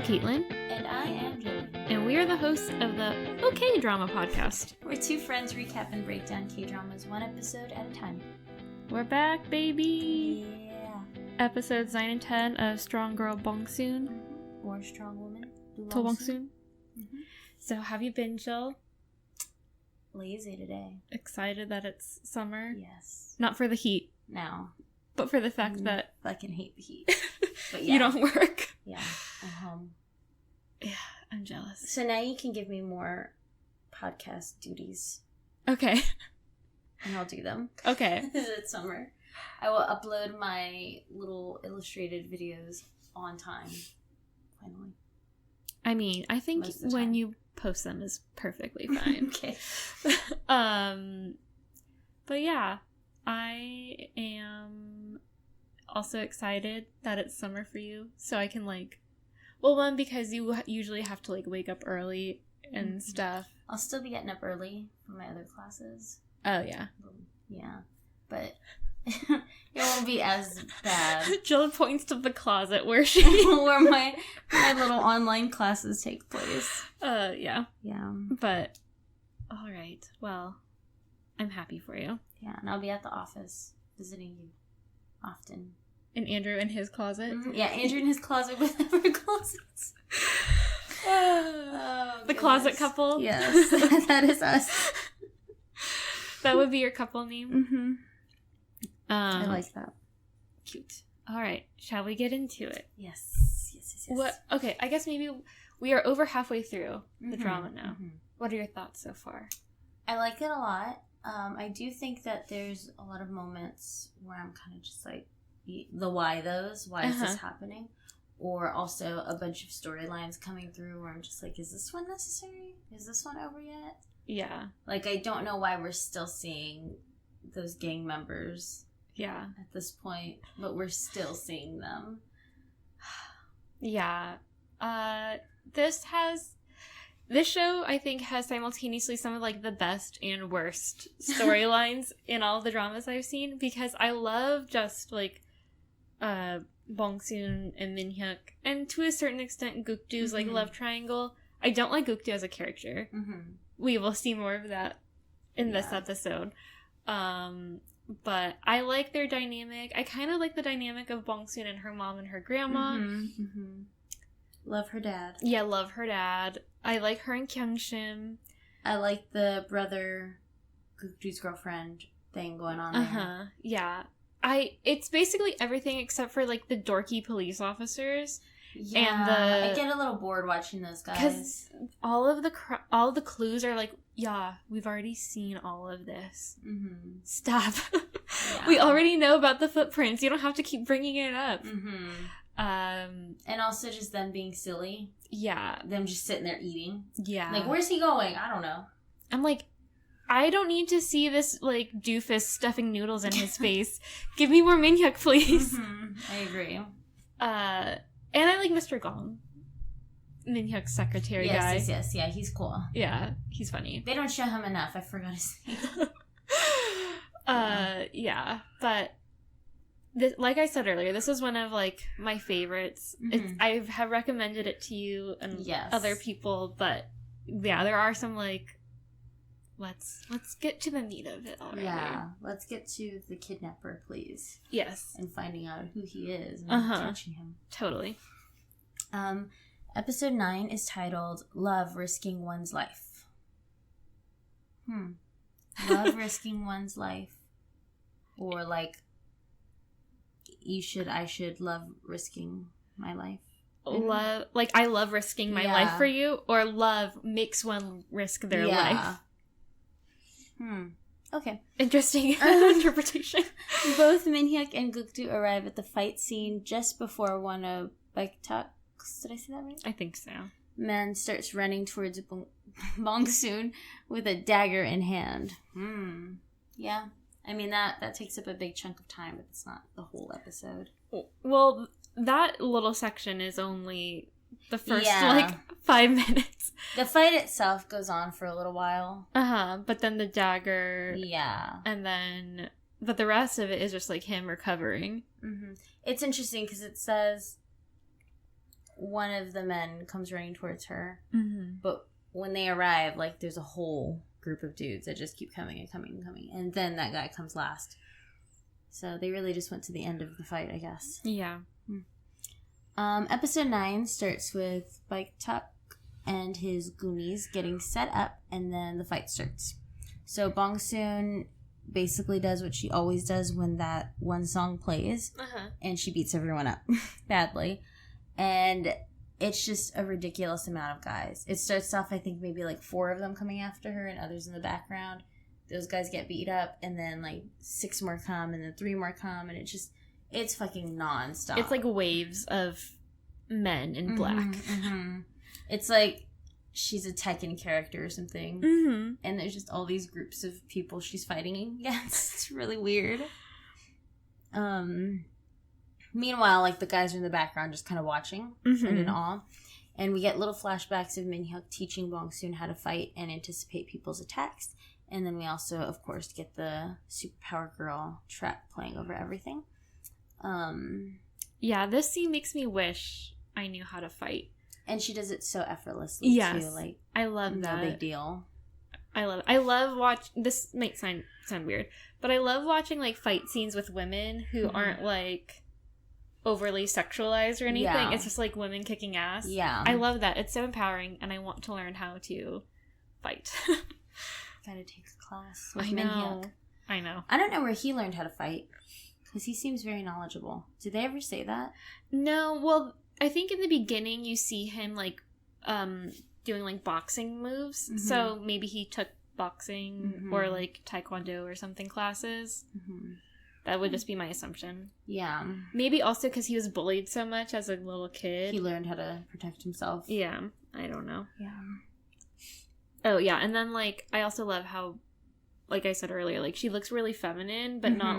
Kaitlin. And I am Jillian. And we are the hosts of the OK Drama podcast. We're two friends recap and break down K-dramas one episode at a time. We're back, baby! Yeah. Episodes 9 and 10 of Strong Girl Bong Soon. Mm-hmm. Or Strong Woman. To Bong Soon. Mm-hmm. So, have you been, Jill? Lazy today. Excited that it's summer? Yes. Not for the heat. No. But for the fact that... Fucking hate the heat. But yeah. You don't work. Yeah. I'm home. Yeah, I'm jealous. So now you can give me more podcast duties. Okay. And I'll do them. Okay. Because it's summer. I will upload my little illustrated videos on time. Finally. I mean, I think when you post them is perfectly fine. Okay. But yeah, I am also excited that it's summer for you, so I can one, because you usually have to wake up early and stuff. I'll still be getting up early for my other classes. Oh yeah. Yeah, but it won't be as bad. Jill points to the closet where where my little online classes take place. Yeah. Yeah. But all right. Well, I'm happy for you. Yeah, and I'll be at the office visiting you often. And Andrew in his closet? Mm-hmm. Yeah, Andrew in his closet with our closets. The closet couple? Yes, that is us. That would be your couple name? Mm-hmm. I like that. Cute. All right, shall we get into it? Yes. What? Okay, I guess maybe we are over halfway through the drama now. Mm-hmm. What are your thoughts so far? I like it a lot. I do think that there's a lot of moments where I'm kind of just like, the why those? Why is this happening? Or also a bunch of storylines coming through where I'm just like, is this one necessary? Is this one over yet? Yeah. I don't know why we're still seeing those gang members. Yeah. At this point, but we're still seeing them. Yeah. This show, I think, has simultaneously some of the best and worst storylines in all the dramas I've seen, because I love just Bong Soon and Min Hyuk, and to a certain extent Gukdu's love triangle. I don't like Gukdu as a character. Mm-hmm. We will see more of that in this episode. But I like their dynamic. I kind of like the dynamic of Bong Soon and her mom and her grandma. Mm-hmm. Mm-hmm. Love her dad. Yeah, love her dad. I like her and Kyung-shim. I like the brother Gukdu's girlfriend thing going on there. Yeah. It's basically everything except for the dorky police officers. Yeah, and I get a little bored watching those guys. Because all of the clues are we've already seen all of this. Mm-hmm. Stop. Yeah. We already know about the footprints. You don't have to keep bringing it up. Mm-hmm. And also just them being silly. Yeah. Them just sitting there eating. Yeah. Where's he going? I don't know. I'm I don't need to see this, doofus stuffing noodles in his face. Give me more Min Hyuk, please. Mm-hmm. I agree. And I like Mr. Gong. Min Hyuk's secretary guy. Yes. Yeah, he's cool. Yeah, he's funny. They don't show him enough. I forgot his name. Yeah. But, like I said earlier, this is one of, my favorites. Mm-hmm. I have recommended it to you and other people, but, yeah, there are some, let's get to the meat of it already. Yeah, let's get to the kidnapper, please. Yes. And finding out who he is and catching him. Totally. Episode 9 is titled Love Risking One's Life. Love risking one's life. Or I should love risking my life. Love, I love risking my life for you, or love makes one risk their life. Okay. Interesting interpretation. Both Min Hyuk and Gukdu arrive at the fight scene just before one of Baektak's, did I say that right? I think so. Man starts running towards Bong Soon with a dagger in hand. Yeah. I mean, that takes up a big chunk of time, but it's not the whole episode. Well, that little section is only the first 5 minutes. The fight itself goes on for a little while. But then the dagger. Yeah. And then, but the rest of it is just him recovering. Mm-hmm. It's interesting because it says one of the men comes running towards her. Mm-hmm. But when they arrive, like, there's a whole group of dudes that just keep coming and coming and coming. And then that guy comes last. So they really just went to the end of the fight, I guess. Yeah. Episode 9 starts with Bike Tuck and his goonies getting set up, and then the fight starts. So Bong Soon basically does what she always does when that one song plays, and she beats everyone up badly. And it's just a ridiculous amount of guys. It starts off, I think, maybe like 4 of them coming after her and others in the background. Those guys get beat up, and then like 6 more come, and then 3 more come, and it's fucking nonstop. It's like waves of men in black. Mm-hmm. It's like she's a Tekken character or something, and there's just all these groups of people she's fighting against. It's really weird. Meanwhile, like, the guys are in the background just kind of watching and in awe. And we get little flashbacks of Min Hyuk teaching Bong Soon how to fight and anticipate people's attacks. And then we also, of course, get the Superpower Girl track playing over everything. Yeah, this scene makes me wish I knew how to fight. And she does it so effortlessly, too. Like, I love that. No big deal. I love it. I love this might sound weird, but I love watching, like, fight scenes with women who aren't, like, overly sexualized or anything. Yeah. It's just, like, women kicking ass. Yeah. I love that. It's so empowering, and I want to learn how to fight. Gotta take a class with I Min know. Hyuk. I know. I don't know where he learned how to fight, because he seems very knowledgeable. Did they ever say that? No, well, I think in the beginning you see him, like, doing, like, boxing moves. So maybe he took boxing or, like, taekwondo or something classes. That would just be my assumption. Yeah. Maybe also because he was bullied so much as a little kid. He learned how to protect himself. Yeah. I don't know. Yeah. Oh, yeah. And then, like, I also love how, like I said earlier, like, she looks really feminine, but not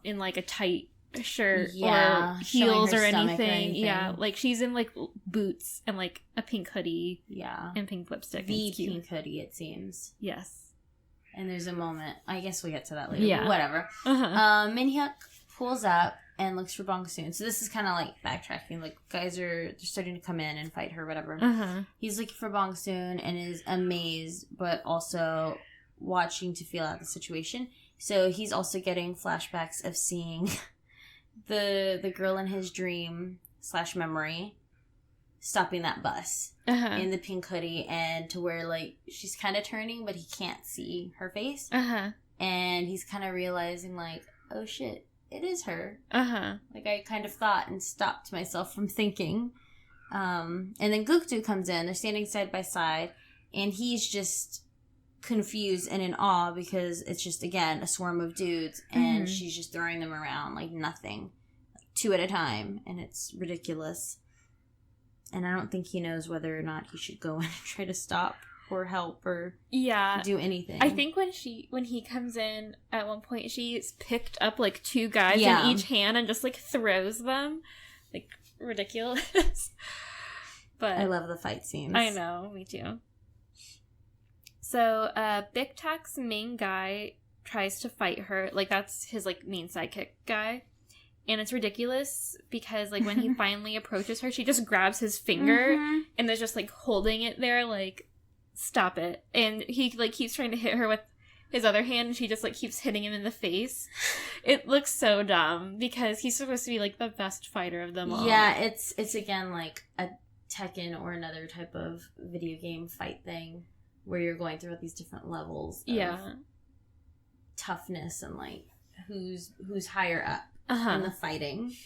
in, like, a tight shirt or heels or anything. Yeah. Like, she's in, like, boots and, like, a pink hoodie. Yeah. And pink lipstick. The pink hoodie, it seems. Yes. And there's a moment. I guess we'll get to that later. Yeah. But whatever. Min Hyuk pulls up and looks for Bong Soon. So this is kind of like backtracking. Like, guys they're starting to come in and fight her, whatever. He's looking for Bong Soon and is amazed, but also watching to feel out the situation. So he's also getting flashbacks of seeing the girl in his dream / memory stopping that bus in the pink hoodie, and to where, like, she's kind of turning, but he can't see her face. And he's kind of realizing, like, oh shit, it is her. Like, I kind of thought and stopped myself from thinking. And then Gukdu comes in. They're standing side by side, and he's just confused and in awe because it's just, again, a swarm of dudes, and she's just throwing them around like nothing, 2 at a time, and it's ridiculous. And I don't think he knows whether or not he should go in and try to stop or help or do anything. I think when he comes in at one point, she's picked up like 2 guys in each hand and just like throws them. Like, ridiculous. But I love the fight scenes. I know, me too. So, Big Tak's main guy tries to fight her. Like, that's his, like, main sidekick guy. And it's ridiculous because, like, when he finally approaches her, she just grabs his finger and is just, like, holding it there, like, stop it. And he, like, keeps trying to hit her with his other hand, and she just, like, keeps hitting him in the face. It looks so dumb because he's supposed to be, like, the best fighter of them all. Yeah, it's again, like, a Tekken or another type of video game fight thing where you're going through these different levels of toughness and, like, who's higher up. In the fighting,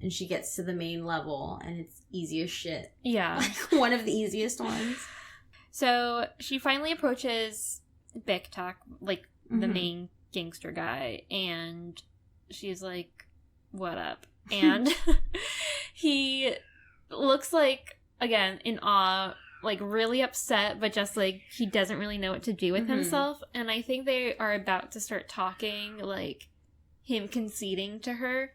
and she gets to the main level, and it's easy as shit. Yeah. Like, one of the easiest ones. So she finally approaches Baek Tak, like, the main gangster guy, and she's like, what up? And he looks like, again, in awe, like, really upset, but just, like, he doesn't really know what to do with himself, and I think they are about to start talking, like, him conceding to her.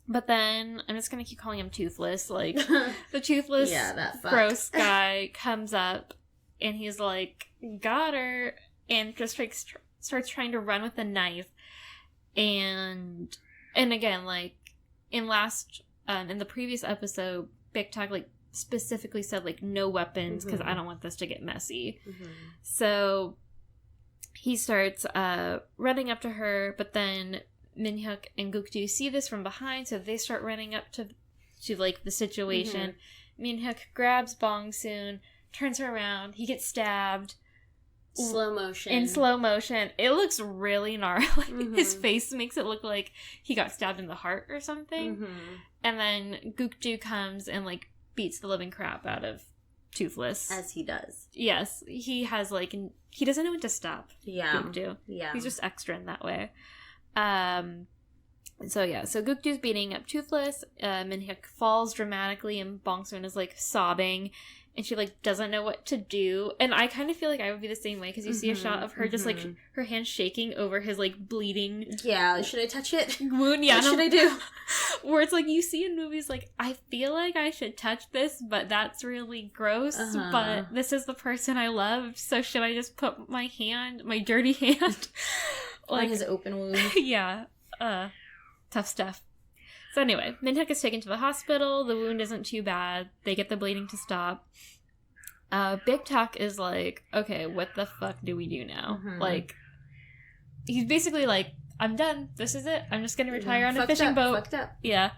But then I'm just gonna keep calling him Toothless. Like, the toothless gross guy comes up and he's like, got her, and just like starts trying to run with a knife. And again, like, in last in the previous episode, Big Talk, like, specifically said, like, no weapons, because I don't want this to get messy. So he starts running up to her, but then Minhyuk and Gukdu see this from behind, so they start running up to like, the situation. Minhyuk grabs Bong Soon, turns her around, he gets stabbed. Slow motion. In slow motion. It looks really gnarly. His face makes it look like he got stabbed in the heart or something. And then Gukdu comes and, like, beats the living crap out of Toothless. As he does. Yes. He has, like, he doesn't know when to stop. Yeah. Gukdu. Yeah. He's just extra in that way. So Gukdu's beating up Toothless. Minhyuk falls dramatically and Bong Soon is, like, sobbing. And she, like, doesn't know what to do. And I kind of feel like I would be the same way. Because you see a shot of her just, like, her hand shaking over his, like, bleeding... Yeah, should I touch it? Wound? Yeah, what should I do? Where it's, like, you see in movies, like, I feel like I should touch this, but that's really gross. But this is the person I love. So should I just put my dirty hand... like, on his open wound? Yeah. Tough stuff. So anyway, Minhyuk is taken to the hospital. The wound isn't too bad. They get the bleeding to stop. Big Talk is like, okay, what the fuck do we do now? Like, he's basically like, I'm done. This is it. I'm just gonna retire on a fishing boat. Fucked up. Yeah.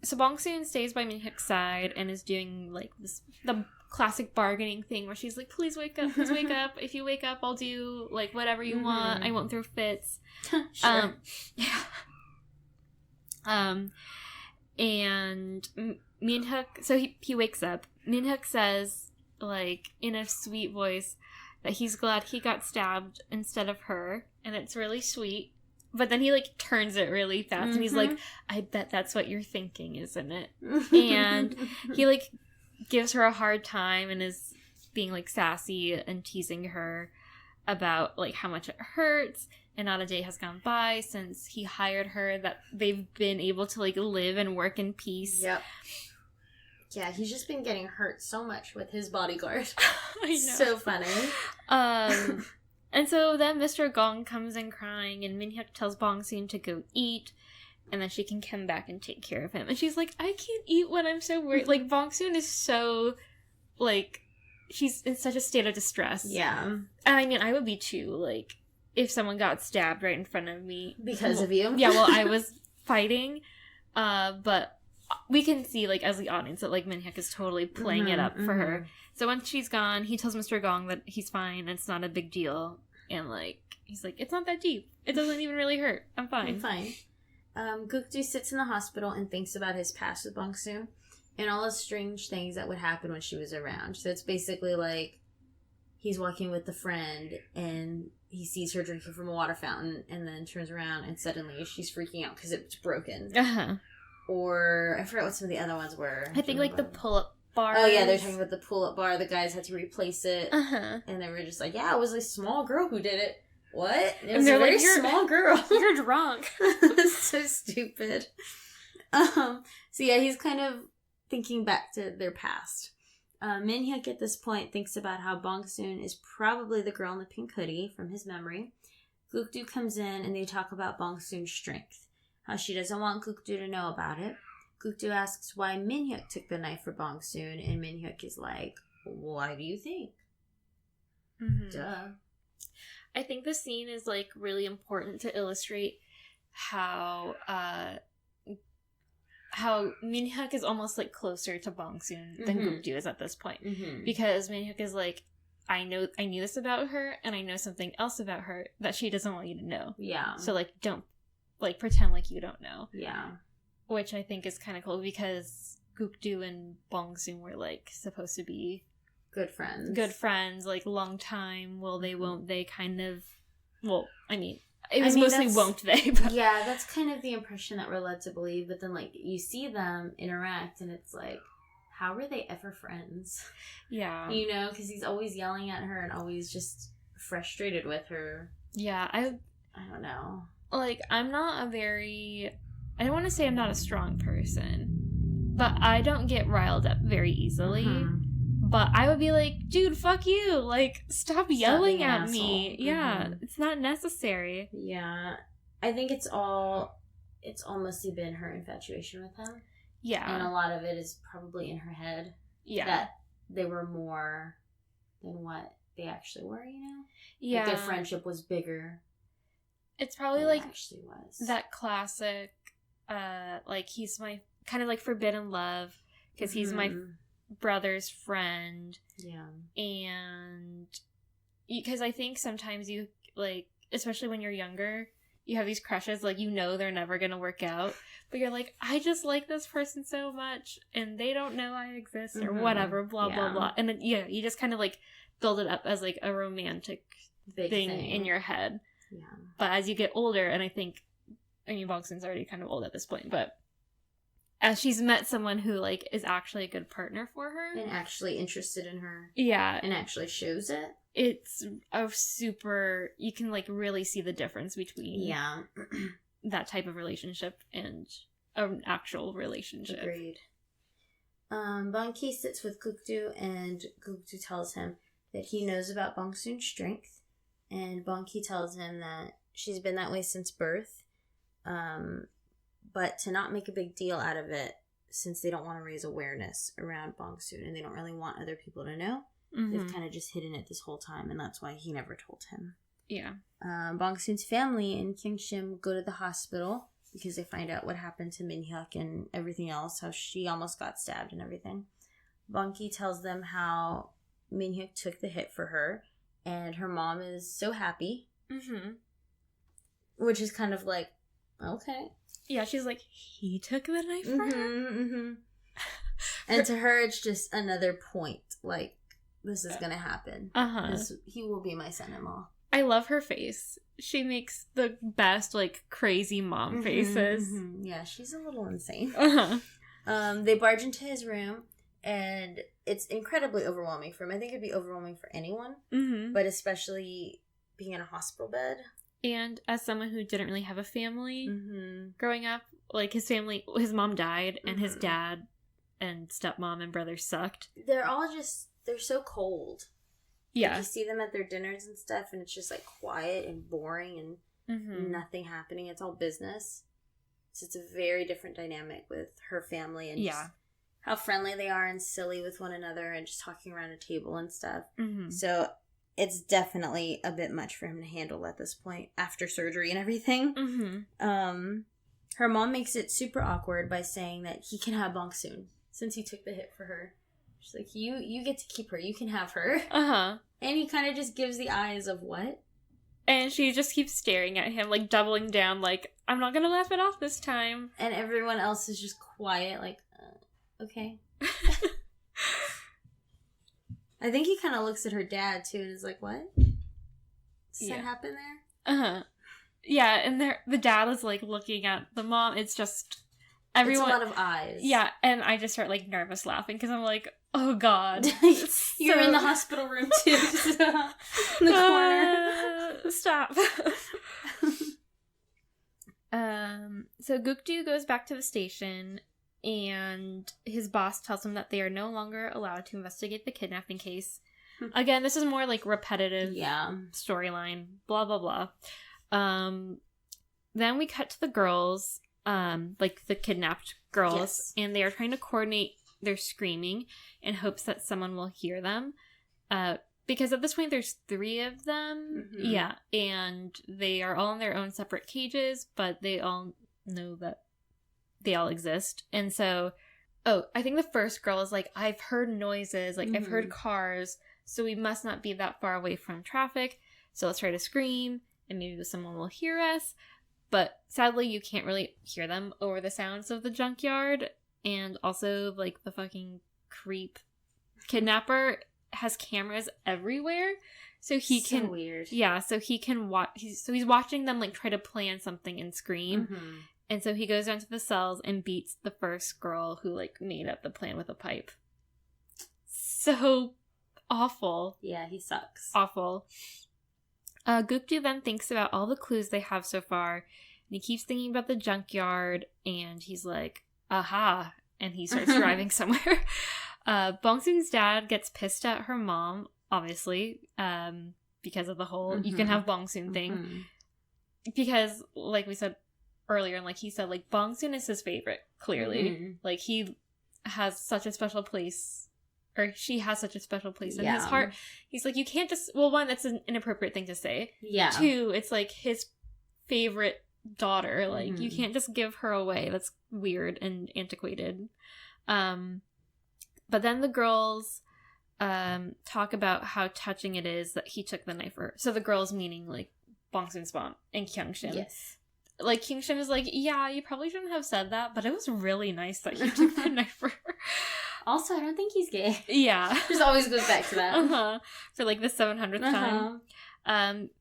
So Bong Soon stays by Minhyuk's side and is doing, like, the classic bargaining thing where she's like, please wake up, please wake up. If you wake up, I'll do, like, whatever you want. I won't throw fits. Sure. Yeah. And Minhyuk, so he wakes up. Minhyuk says, like, in a sweet voice, that he's glad he got stabbed instead of her, and it's really sweet. But then he, like, turns it really fast, and he's like, I bet that's what you're thinking, isn't it? And he, like, gives her a hard time and is being, like, sassy and teasing her about, like, how much it hurts. And not a day has gone by since he hired her that they've been able to, like, live and work in peace. Yep. Yeah, he's just been getting hurt so much with his bodyguard. I know. So funny. And so then Mr. Gong comes in crying, and Minhyuk tells Bong Soon to go eat, and then she can come back and take care of him. And she's like, I can't eat when I'm so worried. Like, Bong Soon is so, like, she's in such a state of distress. Yeah. And I mean, I would be too, like... if someone got stabbed right in front of me. Because of you? Yeah, well, I was fighting. But we can see, like, as the audience, that, like, Minhyuk is totally playing it up for her. So once she's gone, he tells Mr. Gong that he's fine, and it's not a big deal. And, like, he's like, it's not that deep. It doesn't even really hurt. I'm fine. I'm fine. Gukdu sits in the hospital and thinks about his past with Bong Soon and all the strange things that would happen when she was around. So it's basically like he's walking with a friend and he sees her drinking from a water fountain and then turns around and suddenly she's freaking out because it's broken. Or I forgot what some of the other ones were. I think, like, the pull-up bar. Oh, yeah, they're talking about the pull-up bar. The guys had to replace it. And they were just like, yeah, it was a small girl who did it. What? It was a very small girl. You're drunk. That's so stupid. So, yeah, he's kind of thinking back to their past. Minhyuk at this point thinks about how Bong Soon is probably the girl in the pink hoodie from his memory. Gukdu comes in and they talk about Bong Soon's strength. How she doesn't want Gukdu to know about it. Gukdu asks why Minhyuk took the knife for Bong Soon, and Minhyuk is like, why do you think? Duh. I think the scene is, like, really important to illustrate how Minhyuk is almost, like, closer to Bong Soon than Gukdu is at this point. Because Minhyuk is like, I knew this about her, and I know something else about her that she doesn't want you to know. Yeah. So, like, don't, like, pretend like you don't know. Yeah. Which I think is kind of cool because Gukdu and Bong Soon were, like, supposed to be good friends, like, long time, will they, won't they, kind of, well, I mean, it was mostly won't they, but... Yeah, that's kind of the impression that we're led to believe, but then, like, you see them interact, and it's like, how were they ever friends? Yeah. You know, because he's always yelling at her and always just frustrated with her. Yeah, I don't know. Like, I'm not I don't want to say I'm not a strong person, but I don't get riled up very easily. But I would be like, dude, fuck you. Like, stop yelling at me. Yeah, it's not necessary. Yeah. I think it's all it's almost been her infatuation with him. Yeah. And a lot of it is probably in her head. Yeah. That they were more than what they actually were, you know? Yeah. Like their friendship was bigger. It's probably than like it actually was. that classic, like he's my kind of like forbidden love because he's my brother's friend. Yeah. And because I think sometimes you like, especially when you're younger, you have these crushes, like, you know, they're never gonna work out, but you're like, I just like this person so much and they don't know I exist or whatever, blah blah blah. And then you just kind of like build it up as like a romantic Big thing in your head. Yeah. But as you get older, and I mean, Bong Soon's already kind of old at this point, but as she's met someone who, like, is actually a good partner for her. And actually interested in her. Yeah. And actually shows it. It's a super, you can, like, really see the difference between that type of relationship and an actual relationship. Agreed. Bong Ki sits with Gukdu, and Gukdu tells him that he knows about Bong Soon's strength. And Bong Ki tells him that she's been that way since birth, but to not make a big deal out of it, since they don't want to raise awareness around Bong Soon, and they don't really want other people to know. They've kind of just hidden it this whole time, and that's why he never told him. Yeah. Bong Soon's family and Kyungshim go to the hospital because they find out what happened to Minhyuk and everything else, how she almost got stabbed and everything. Bong Ki tells them how Minhyuk took the hit for her, and her mom is so happy. Which is kind of like, okay. Yeah, she's like, he took the knife for her? And to her, it's just another point. Like, this is gonna happen. He will be my son-in-law. I love her face. She makes the best, like, crazy mom faces. Yeah, she's a little insane. They barge into his room, and it's incredibly overwhelming for him. I think it'd be overwhelming for anyone, but especially being in a hospital bed. And as someone who didn't really have a family growing up, like, his mom died, and his dad and stepmom and brother sucked. They're so cold. Yeah. Like, you see them at their dinners and stuff, and it's just, like, quiet and boring and nothing happening. It's all business. So it's a very different dynamic with her family and just how friendly they are and silly with one another and just talking around a table and stuff. So it's definitely a bit much for him to handle at this point after surgery and everything. Her mom makes it super awkward by saying that he can have Bong Soon since he took the hit for her. She's like, you get to keep her. You can have her. And he kind of just gives the eyes of what? And she just keeps staring at him, like, doubling down, like, I'm not gonna laugh it off this time. And everyone else is just quiet, like, okay. I think he kind of looks at her dad, too, and is like, what? Does that happen there? Yeah, and the dad is, like, looking at the mom. It's just... everyone, it's a lot of eyes. Yeah, and I just start, like, nervous laughing, because I'm like, oh, God. You're in the hospital room, too. In the corner. Stop. So Gukdu goes back to the station, and his boss tells him that they are no longer allowed to investigate the kidnapping case. Again, this is more, like, repetitive storyline, blah, blah, blah. Then we cut to the girls, like, the kidnapped girls, and they are trying to coordinate their screaming in hopes that someone will hear them. Because at this point, there's 3 of them. Yeah, and they are all in their own separate cages, but they all know that they all exist. And so, I think the first girl is like, I've heard noises, like, I've heard cars, so we must not be that far away from traffic, so let's try to scream, and maybe someone will hear us. But sadly, you can't really hear them over the sounds of the junkyard, and also, like, the fucking creep kidnapper has cameras everywhere, so he can weird. Yeah, so he can watch. He's watching them, like, try to plan something and scream, and so he goes down to the cells and beats the first girl who, like, made up the plan with a pipe. So awful. Yeah, he sucks. Awful. Gukdu then thinks about all the clues they have so far, and he keeps thinking about the junkyard, and he's like, aha, and he starts driving somewhere. Bong Soon's dad gets pissed at her mom, obviously, because of the whole you can have Bong Soon thing. Because, like we said earlier, and like he said, like Bong Soon is his favorite, clearly. Like he has such a special place, or she has such a special place in his heart. He's like, you can't just, well, one, that's an inappropriate thing to say. Yeah. Two, it's like his favorite daughter. Like, you can't just give her away. That's weird and antiquated. But then the girls talk about how touching it is that he took the knife for her. So the girls meaning, like, Bong Soon's mom and Kyung Shin. Yes. Like, Kyung Shin is like, yeah, you probably shouldn't have said that, but it was really nice that he took the knife for her. Also, I don't think he's gay. Yeah. Just always goes back to that. For, like, the 700th time.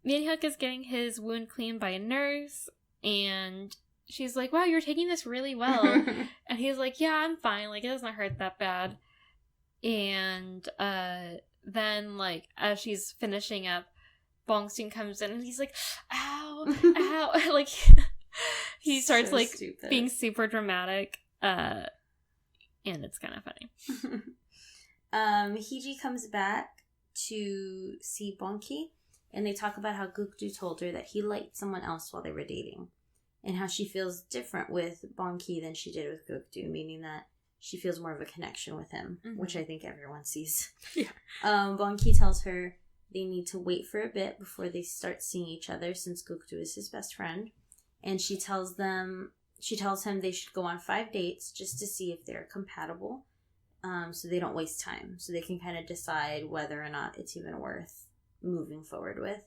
Min-hyuk is getting his wound cleaned by a nurse, and she's like, wow, you're taking this really well. And he's like, yeah, I'm fine. Like, it doesn't hurt that bad. And then, like, as she's finishing up, Bong Soon comes in and he's like, ow, ow. Like, he starts, so like, stupid. Being super dramatic. And it's kind of funny. Heejee comes back to see Bong-ki, and they talk about how Gukdu told her that he liked someone else while they were dating, and how she feels different with Bong-ki than she did with Gukdu, meaning that she feels more of a connection with him, which I think everyone sees. Yeah. Bong-ki tells her they need to wait for a bit before they start seeing each other, since Gukdu is his best friend. And she tells him they should go on 5 dates just to see if they're compatible, so they don't waste time, so they can kind of decide whether or not it's even worth moving forward with.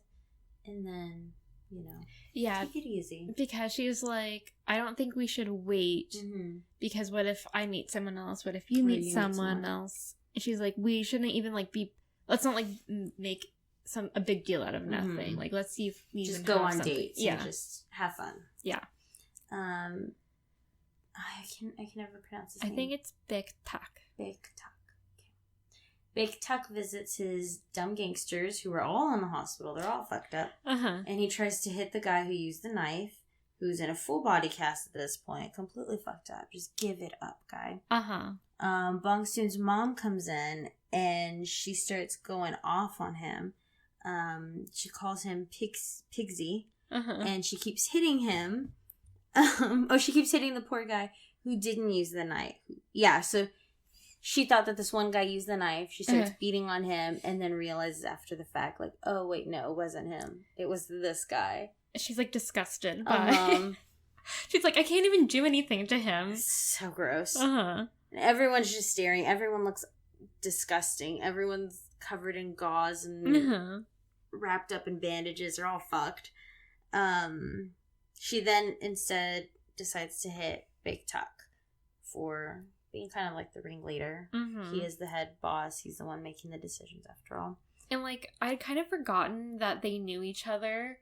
And then, you know, take it easy. Because she was like, I don't think we should wait, because what if I meet someone else? What if you meet someone else? And she's like, we shouldn't even, like, let's not, like, make a big deal out of nothing. Like, let's see if we just go on dates and just have fun. Yeah. I can never pronounce his name. I think it's Baek Tak. Baek Tak. Okay. Baek Tak visits his dumb gangsters who are all in the hospital. They're all fucked up. And he tries to hit the guy who used the knife, who's in a full body cast at this point, completely fucked up. Just give it up, guy. Bong Soon's mom comes in and she starts going off on him. She calls him Pigsy, and she keeps hitting him. She keeps hitting the poor guy who didn't use the knife. Yeah, so she thought that this one guy used the knife. She starts beating on him and then realizes after the fact, like, oh, wait, no, it wasn't him. It was this guy. She's, like, disgusted by She's like, I can't even do anything to him. So gross. And everyone's just staring. Everyone looks disgusting. Everyone's covered in gauze and wrapped up in bandages. They're all fucked. She then instead decides to hit Baek Tak for being kind of like the ringleader. He is the head boss. He's the one making the decisions after all. And, like, I'd kind of forgotten that they knew each other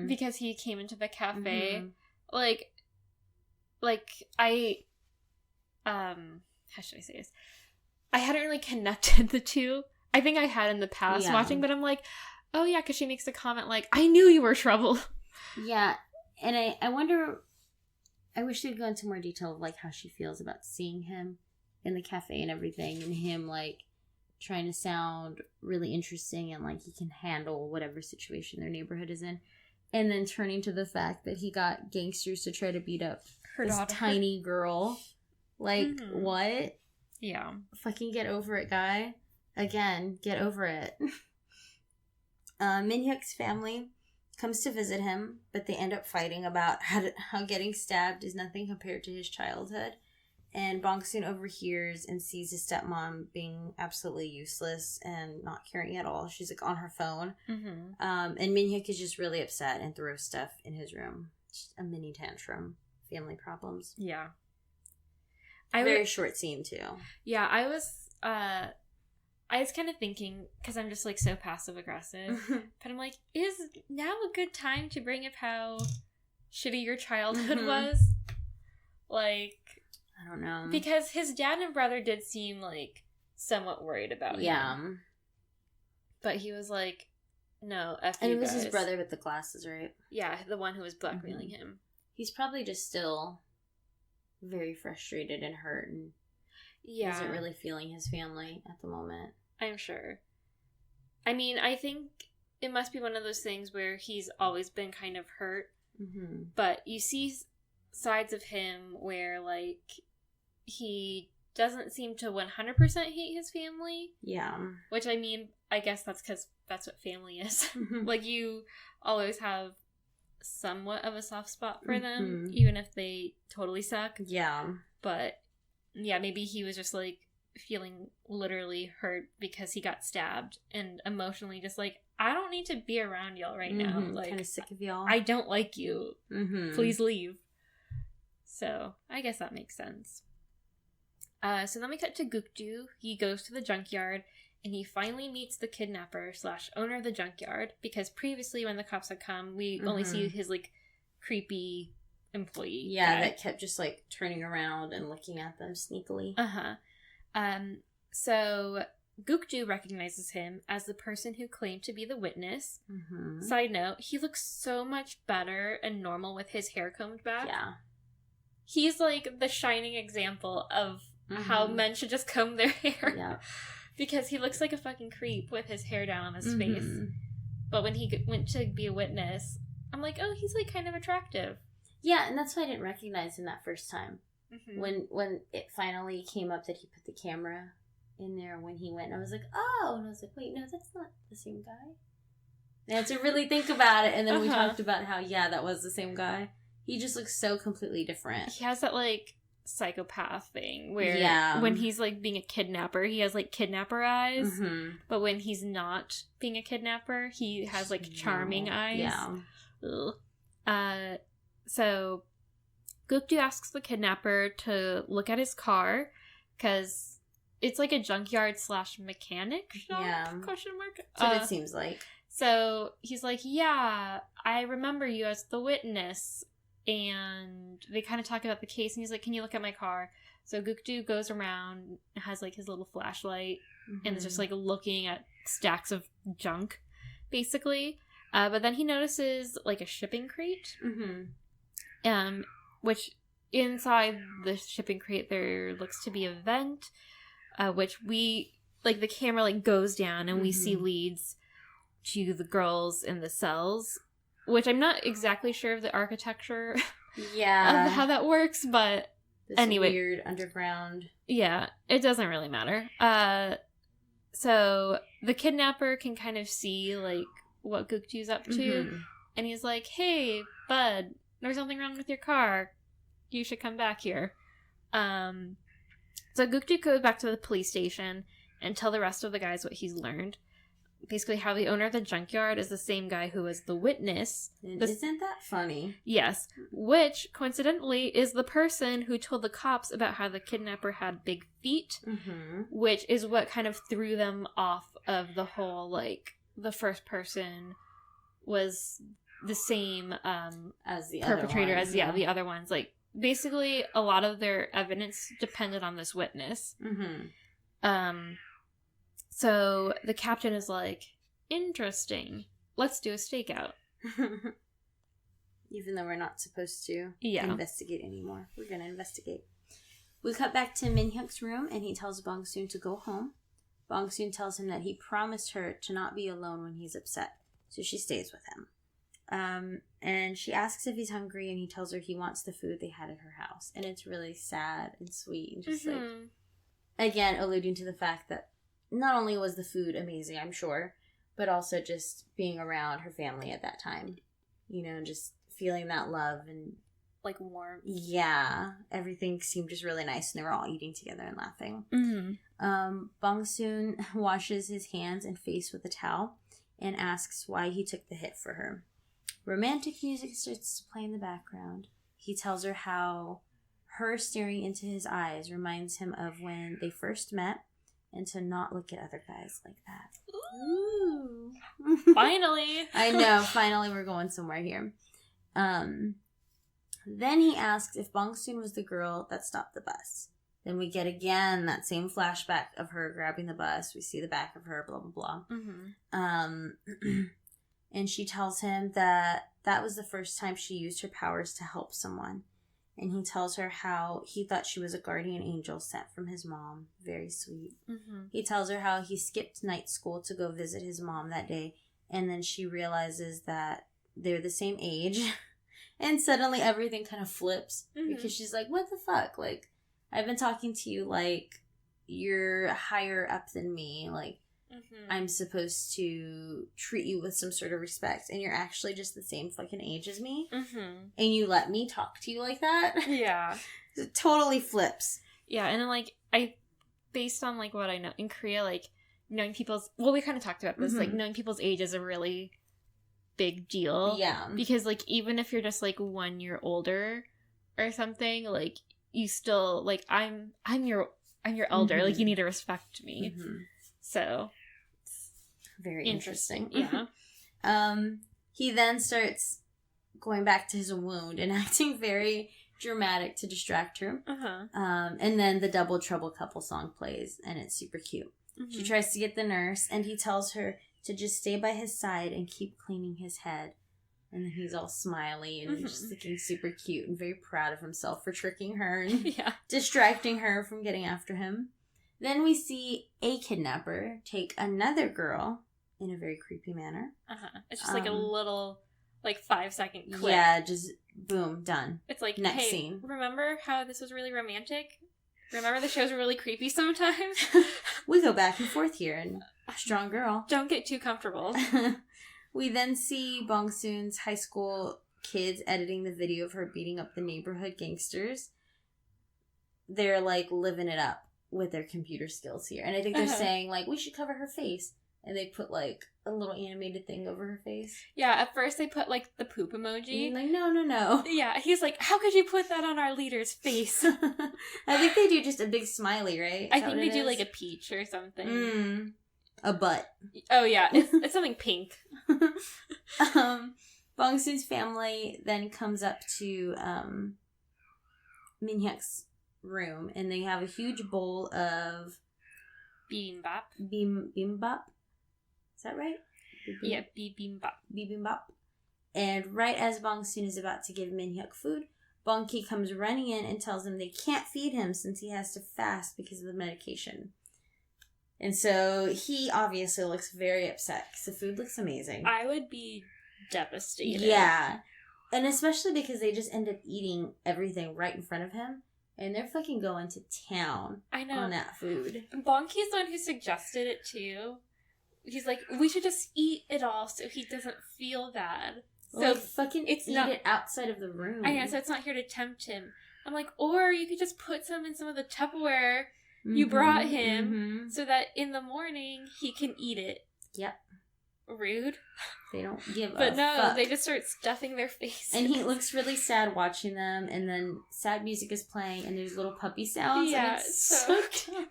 because he came into the cafe. Like, I, how should I say this? I hadn't really connected the two. I think I had in the past watching, but I'm like, oh yeah, because she makes a comment like, I knew you were trouble. Yeah, and I wonder, I wish they'd go into more detail of, like, how she feels about seeing him in the cafe and everything, and him, like, trying to sound really interesting and, like, he can handle whatever situation their neighborhood is in, and then turning to the fact that he got gangsters to try to beat up her daughter. Tiny girl. Like, what? Yeah. Fucking get over it, guy. Again, get over it. Min-hyuk's family comes to visit him, but they end up fighting about how getting stabbed is nothing compared to his childhood. And Bong Soon overhears and sees his stepmom being absolutely useless and not caring at all. She's, like, on her phone. And Min-hyuk is just really upset and throws stuff in his room. Just a mini tantrum. Family problems. Yeah. Very short scene, too. Yeah, I was kind of thinking, because I'm just, like, so passive-aggressive, but I'm like, is now a good time to bring up how shitty your childhood was? Like, I don't know. Because his dad and brother did seem, like, somewhat worried about him. But he was like, no, F you guys. And it was his brother with the glasses, right? Yeah, the one who was blackmailing him. He's probably just still very frustrated and hurt and isn't really feeling his family at the moment. I'm sure. I mean, I think it must be one of those things where he's always been kind of hurt, but you see sides of him where, like, he doesn't seem to 100% hate his family. Yeah. Which, I mean, I guess that's because that's what family is. Like, you always have somewhat of a soft spot for them, even if they totally suck. Yeah. But, yeah, maybe he was just, like, feeling literally hurt because he got stabbed and emotionally just like, I don't need to be around y'all right now. Like, kind of sick of y'all. I don't like you. Please leave. So, I guess that makes sense. So then we cut to Gukju. He goes to the junkyard and he finally meets the kidnapper / owner of the junkyard, because previously when the cops had come, we only see his, like, creepy employee. Yeah, guy. that kept just, like, turning around and looking at them sneakily. So Gukju recognizes him as the person who claimed to be the witness. Side note, he looks so much better and normal with his hair combed back. Yeah. He's, like, the shining example of how men should just comb their hair. Yeah. Because he looks like a fucking creep with his hair down on his face. But when he went to be a witness, I'm like, oh, he's, like, kind of attractive. Yeah, and that's why I didn't recognize him that first time. When it finally came up that he put the camera in there when he went, I was like, oh, and I was like, wait, no, that's not the same guy. I had to really think about it, and then we talked about how, yeah, that was the same guy. He just looks so completely different. He has that, like, psychopath thing where when he's, like, being a kidnapper, he has, like, kidnapper eyes, but when he's not being a kidnapper, he has, like, charming eyes. So Gukju asks the kidnapper to look at his car, because it's like a junkyard / mechanic shop? Question mark? That's what it seems like. So he's like, yeah, I remember you as the witness. And they kind of talk about the case, and he's like, can you look at my car? So Gukju goes around and has, like, his little flashlight, and is just, like, looking at stacks of junk, basically. But then he notices, like, a shipping crate. Which inside the shipping crate there looks to be a vent, which we, like, the camera, like, goes down, and we see leads to the girls in the cells. Which I'm not exactly sure of the architecture of how that works, but this anyway. Weird underground. Yeah, it doesn't really matter. So the kidnapper can kind of see, like, what Gukju's up to, and he's like, hey, bud, there's something wrong with your car. You should come back here. So Gukju goes back to the police station and tell the rest of the guys what he's learned. Basically how the owner of the junkyard is the same guy who was the witness. Isn't that funny? Yes. Which, coincidentally, is the person who told the cops about how the kidnapper had big feet, which is what kind of threw them off of the whole, like, the first person was the same as the perpetrator other ones, as the other ones. Like, basically, a lot of their evidence depended on this witness. So the captain is like, interesting. Let's do a stakeout. Even though we're not supposed to investigate anymore. We're going to investigate. We cut back to Minhyuk's room, and he tells Bong Soon to go home. Bong Soon tells him that he promised her to not be alone when he's upset, so she stays with him. And she asks if he's hungry, and he tells her he wants the food they had at her house. And it's really sad and sweet, and just like, again, alluding to the fact that not only was the food amazing, I'm sure, but also just being around her family at that time. You know, just feeling that love and, like, warmth. Yeah. Everything seemed just really nice, and they were all eating together and laughing. Bong Soon washes his hands and face with a towel and asks why he took the hit for her. Romantic music starts to play in the background. He tells her how her staring into his eyes reminds him of when they first met, and to not look at other guys like that. Ooh. Finally. I know, finally we're going somewhere here. Then he asks if Bong Soon was the girl that stopped the bus. Then we get again that same flashback of her grabbing the bus. We see the back of her, blah, blah, blah. And she tells him that that was the first time she used her powers to help someone. And he tells her how he thought she was a guardian angel sent from his mom. Very sweet. He tells her how he skipped night school to go visit his mom that day. And then she realizes that they're the same age. And suddenly everything kind of flips because she's like, what the fuck? Like, I've been talking to you like you're higher up than me. Like, I'm supposed to treat you with some sort of respect, and you're actually just the same fucking age as me. And you let me talk to you like that? Yeah. It totally flips. Yeah, and then, like, based on, like, what I know, in Korea, like, knowing people's, we kind of talked about this, like, knowing people's age is a really big deal. Yeah. Because, like, even if you're just, like, 1 year older or something, like, you still, like, I'm your elder, like, you need to respect me. So, very interesting. Yeah. He then starts going back to his wound and acting very dramatic to distract her. And then the Double Trouble couple song plays, and it's super cute. She tries to get the nurse, and he tells her to just stay by his side and keep cleaning his head. And then he's all smiley and just looking super cute and very proud of himself for tricking her and distracting her from getting after him. Then we see a kidnapper take another girl in a very creepy manner. It's just like a little, like, 5-second clip. Yeah, just boom, done. It's like, next hey, scene. Remember how this was really romantic? Remember the shows were really creepy sometimes? We go back and forth here, and Strong Girl. Don't get too comfortable. We then see Bong Soon's high school kids editing the video of her beating up the neighborhood gangsters. They're, like, living it up with their computer skills here. And I think they're saying, like, we should cover her face. And they put, like, a little animated thing over her face. Yeah, at first they put, like, the poop emoji. And like, no. Yeah, he's like, how could you put that on our leader's face? I think they do just a big smiley, right? I think they do, like, a peach or something. A butt. Oh, yeah. It's something pink. Bong Soon's family then comes up to Min Hyuk's room, and they have a huge bowl of bibimbap. Bibimbap. Is that right? Yeah, bibimbap. And right as Bong Soon is about to give Min Hyuk food, Bong Ki comes running in and tells him they can't feed him since he has to fast because of the medication. And so he obviously looks very upset because the food looks amazing. I would be devastated. Yeah. And especially because they just end up eating everything right in front of him. And they're fucking going to town on that food. Bong Ki's the one who suggested it too. He's like, we should just eat it all so he doesn't feel bad. So like, fucking eat it outside of the room. I know, so it's not here to tempt him. I'm like, or you could just put some in some of the Tupperware you brought him so that in the morning he can eat it. Yep. Rude. They don't give but a no, fuck. They just start stuffing their faces. And he looks really sad watching them, and then sad music is playing, and there's little puppy sounds. Yeah, and it's so cute.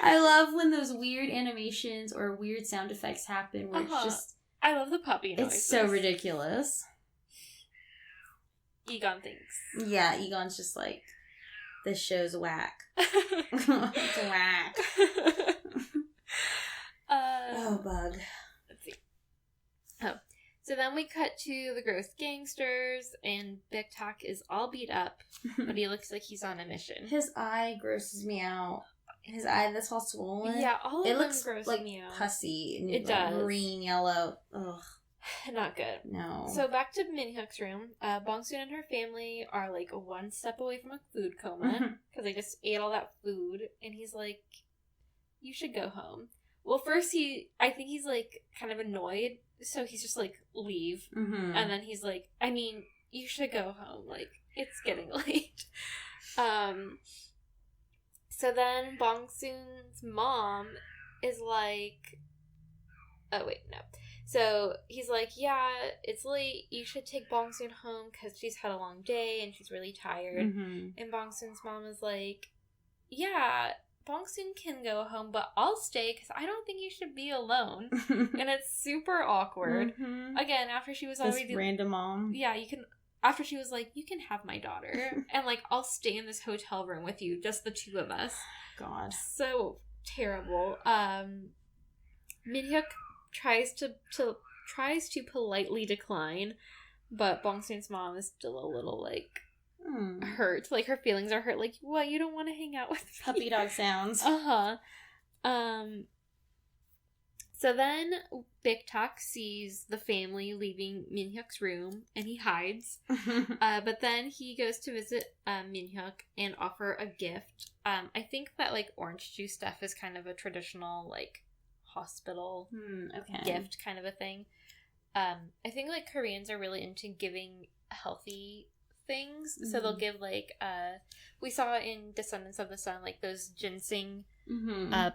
I love when those weird animations or weird sound effects happen where it's just... I love the puppy noises. It's so ridiculous. Egon thinks. Yeah, Egon's just like, this show's whack. It's whack. Oh, bug. Let's see. Oh. So then we cut to the gross gangsters, and Big Talk is all beat up, but he looks like he's on a mission. His eye grosses me out. His eye that's all swollen. Yeah, all of it them looks gross like me out. Pussy. And it like does. Green, yellow. Ugh. Not good. No. So back to Min Hyuk's room. Bong Soon and her family are like one step away from a food coma because they just ate all that food, and he's like, "You should go home." Well, first I think he's like kind of annoyed, so he's just like, "Leave," and then he's like, "I mean, you should go home. Like, it's getting late." So then Bong Soon's mom is like, "Oh wait, no." So he's like, yeah, it's late. You should take Bong Soon home because she's had a long day and she's really tired. And Bong Soon's mom is like, yeah, Bong Soon can go home, but I'll stay because I don't think you should be alone. And it's super awkward. Again, after she was already... This random mom. Yeah, you can... After she was like, you can have my daughter. And like, I'll stay in this hotel room with you, just the two of us. God. So terrible. Min Hyuk tries to politely decline, but Bong Soon's mom is still a little like hurt. Like her feelings are hurt. Like, what? You don't want to hang out with me? Puppy dog sounds. So then Big Tak sees the family leaving Minhyuk's room, and he hides. But then he goes to visit Minhyuk and offer a gift. I think that, like, orange juice stuff is kind of a traditional, like, hospital gift kind of a thing. I think, like, Koreans are really into giving healthy things. So they'll give, like, we saw in Descendants of the Sun, like, those ginseng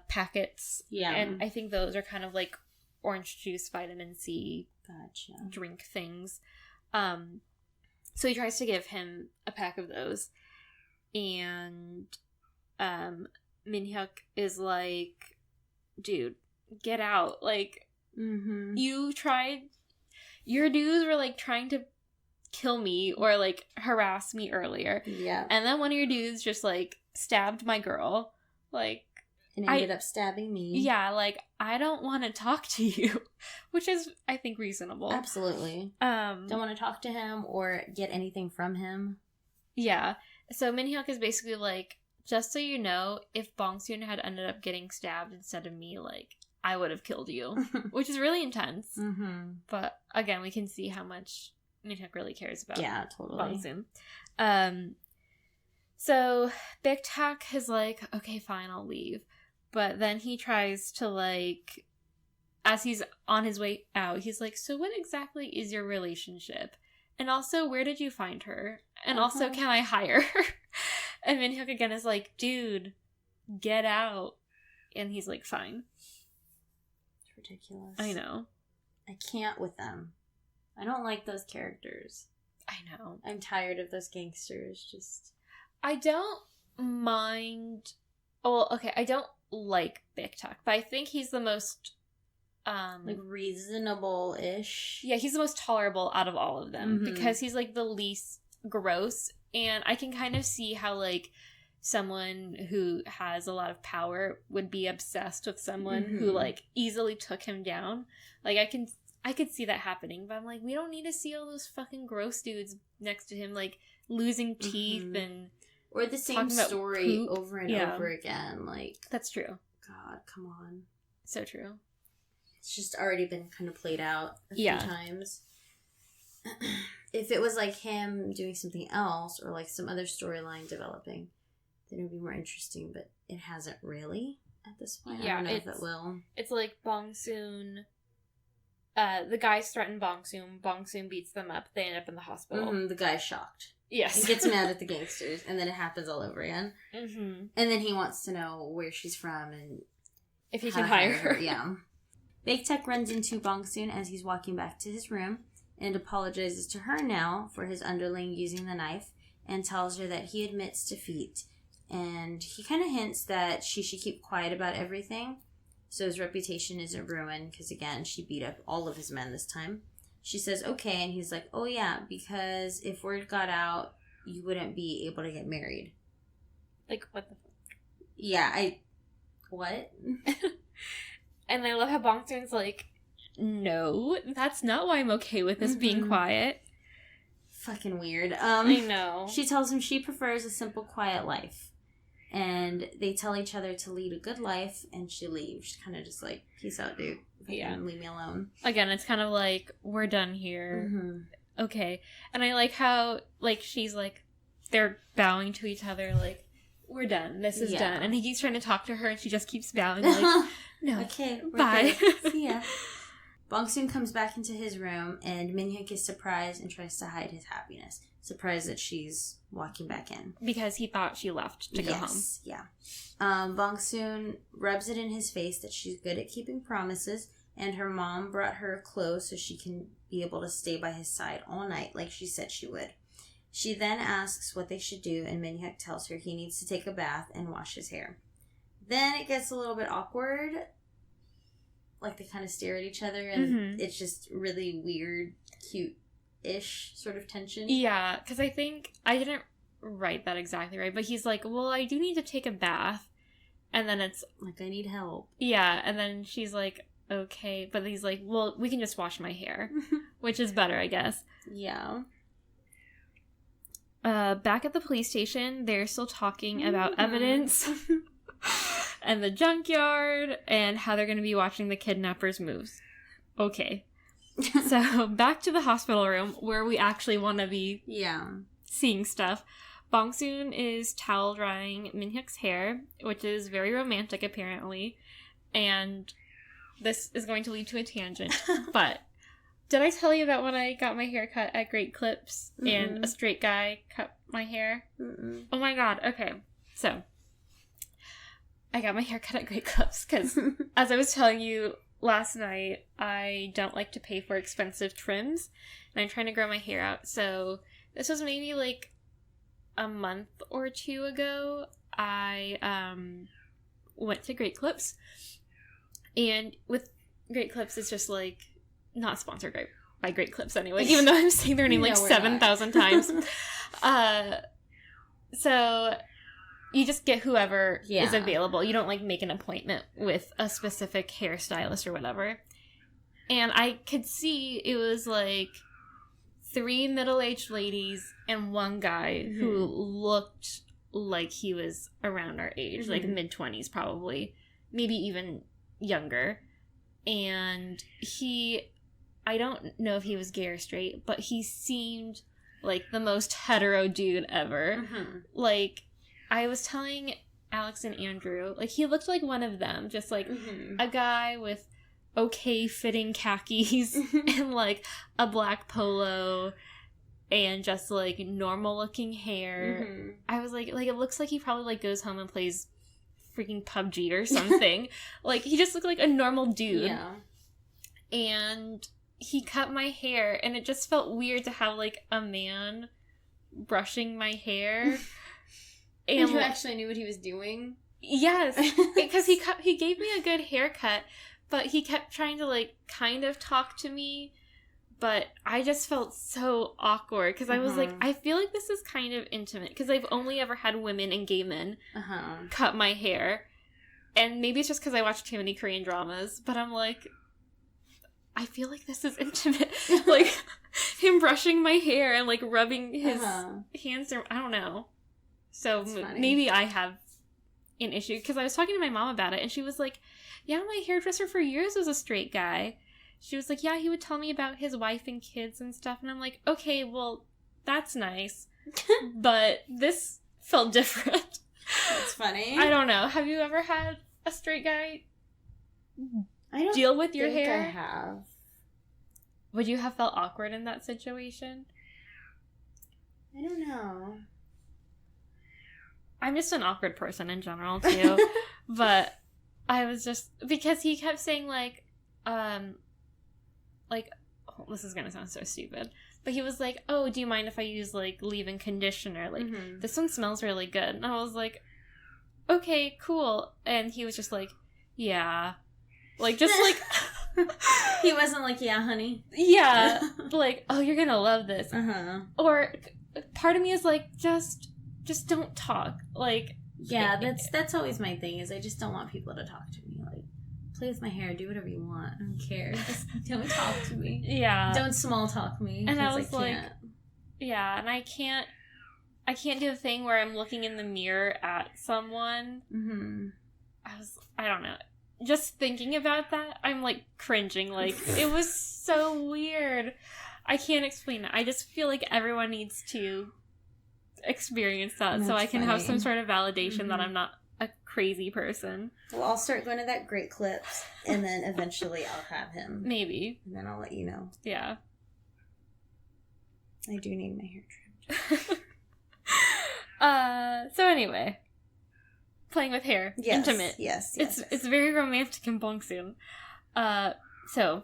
packets. Yeah. And I think those are kind of like orange juice, vitamin C drink things. So he tries to give him a pack of those. And Minhyuk is like, dude, get out. Like, you tried, your dudes were like trying to kill me or like harass me earlier. Yeah. And then one of your dudes just like stabbed my girl. Like, and ended up stabbing me. Yeah, like, I don't want to talk to you. Which is, I think, reasonable. Absolutely. Don't want to talk to him or get anything from him. Yeah. So Minhyuk is basically like, just so you know, if Bong Soon had ended up getting stabbed instead of me, like, I would have killed you. Which is really intense. But, again, we can see how much Minhyuk really cares about Bong Soon. So Big Tak is like, okay, fine, I'll leave. But then he tries to, like, as he's on his way out, he's like, so what exactly is your relationship? And also, where did you find her? And also, can I hire her? And Minhyuk again is like, dude, get out. And he's like, fine. It's ridiculous. I know. I can't with them. I don't like those characters. I know. I'm tired of those gangsters. Just, I don't mind. Well, okay, I don't like Big Tak, but I think he's the most like reasonable-ish. Yeah, he's the most tolerable out of all of them because he's like the least gross, and I can kind of see how like someone who has a lot of power would be obsessed with someone who like easily took him down. Like I could see that happening, but I'm like, we don't need to see all those fucking gross dudes next to him like losing teeth and or the same story over and over again. Like, that's true. God, come on. So true. It's just already been kind of played out a few times. If it was like him doing something else or like some other storyline developing, then it would be more interesting, but it hasn't really at this point. I don't know if it will. It's like Bong Soon, the guys threaten Bong Soon beats them up, they end up in the hospital. The guy's shocked. Yes. And gets mad at the gangsters, and then it happens all over again. And then he wants to know where she's from and if he can hire her. Yeah. Big Tak runs into Bong Soon as he's walking back to his room and apologizes to her now for his underling using the knife and tells her that he admits defeat. And he kind of hints that she should keep quiet about everything so his reputation isn't ruined because, again, she beat up all of his men this time. She says, okay, and he's like, oh yeah, because if word got out, you wouldn't be able to get married. Like, what the fuck? Yeah, what? And I love how Bong Soon's like, no, that's not why I'm okay with this being quiet. Fucking weird. I know. She tells him she prefers a simple, quiet life. And they tell each other to lead a good life, and she leaves. She's kind of just like, peace out, dude. Leave me alone. Again, it's kind of like, we're done here. Okay. And I like how, like, she's like, they're bowing to each other, like, we're done. This is done. And he keeps trying to talk to her, and she just keeps bowing, like, no. Okay, bye. See ya. Bong Soon comes back into his room, and Minhyuk is surprised and tries to hide his happiness. Surprised that she's walking back in. Because he thought she left to go home. Yeah. Bong Soon rubs it in his face that she's good at keeping promises, and her mom brought her clothes so she can be able to stay by his side all night like she said she would. She then asks what they should do, and Minhyuk tells her he needs to take a bath and wash his hair. Then it gets a little bit awkward. Like, they kind of stare at each other, and it's just really weird, cute-ish sort of tension. Yeah, because I think, I didn't write that exactly right, but he's like, well, I do need to take a bath. And then it's like, I need help. Yeah, and then she's like, okay. But he's like, well, we can just wash my hair. Which is better, I guess. Yeah. Back at the police station, they're still talking about evidence. and the junkyard, and how they're going to be watching the kidnappers' moves. Okay. So, back to the hospital room, where we actually want to be seeing stuff. Bong Soon is towel drying Minhyuk's hair, which is very romantic, apparently. And this is going to lead to a tangent. But, did I tell you about when I got my hair cut at Great Clips and a straight guy cut my hair? Oh my god, okay. So, I got my hair cut at Great Clips because, as I was telling you last night, I don't like to pay for expensive trims, and I'm trying to grow my hair out. So this was maybe like a month or two ago. I went to Great Clips, and with Great Clips, it's just like not sponsored by Great Clips anyway, even though I'm saying their name like 7,000 times. So you just get whoever is available. You don't, like, make an appointment with a specific hairstylist or whatever. And I could see it was, like, 3 middle-aged ladies and 1 guy who looked like he was around our age, like mid-20s probably, maybe even younger. And I don't know if he was gay or straight, but he seemed like the most hetero dude ever. Like, I was telling Alex and Andrew, like, he looked like one of them, just like a guy with okay fitting khakis and like a black polo and just like normal looking hair. I was like it looks like he probably like goes home and plays freaking PUBG or something. Like, he just looked like a normal dude. And he cut my hair, and it just felt weird to have like a man brushing my hair. And who actually knew what he was doing? Yes, because he gave me a good haircut, but he kept trying to, like, kind of talk to me, but I just felt so awkward, because I was like, I feel like this is kind of intimate, because I've only ever had women and gay men cut my hair, and maybe it's just because I watch too many Korean dramas, but I'm like, I feel like this is intimate. Like, him brushing my hair and, like, rubbing his hands, I don't know. So maybe I have an issue, because I was talking to my mom about it, and she was like, yeah, my hairdresser for years was a straight guy. She was like, yeah, he would tell me about his wife and kids and stuff, and I'm like, okay, well, that's nice, but this felt different. That's funny. I don't know. Have you ever had a straight guy deal with your hair? I have. Would you have felt awkward in that situation? I don't know. I'm just an awkward person in general, too. But I was just... Because he kept saying, like... Oh, this is gonna sound so stupid. But he was like, oh, do you mind if I use, like, leave-in conditioner? Like, this one smells really good. And I was like, okay, cool. And he was just like, yeah. Like, just, like... He wasn't like, yeah, honey. Yeah. Like, oh, you're gonna love this. Or part of me is like, just don't talk. Like, yeah, that's always my thing, is I just don't want people to talk to me. Like, play with my hair, do whatever you want, I don't care, just don't talk to me. Yeah, don't small talk me. And I was like, yeah, and I can't do the thing where I'm looking in the mirror at someone. I don't know, just thinking about that, I'm like cringing. Like, it was so weird. I can't explain it. I just feel like everyone needs to experience that. That's so I can have some sort of validation that I'm not a crazy person. Well, I'll start going to that Great Clips, and then eventually I'll have him. Maybe. And then I'll let you know. Yeah. I do need my hair trimmed. So anyway. Playing with hair. Yes. Intimate. Yes. It's very romantic in Bong Soon. So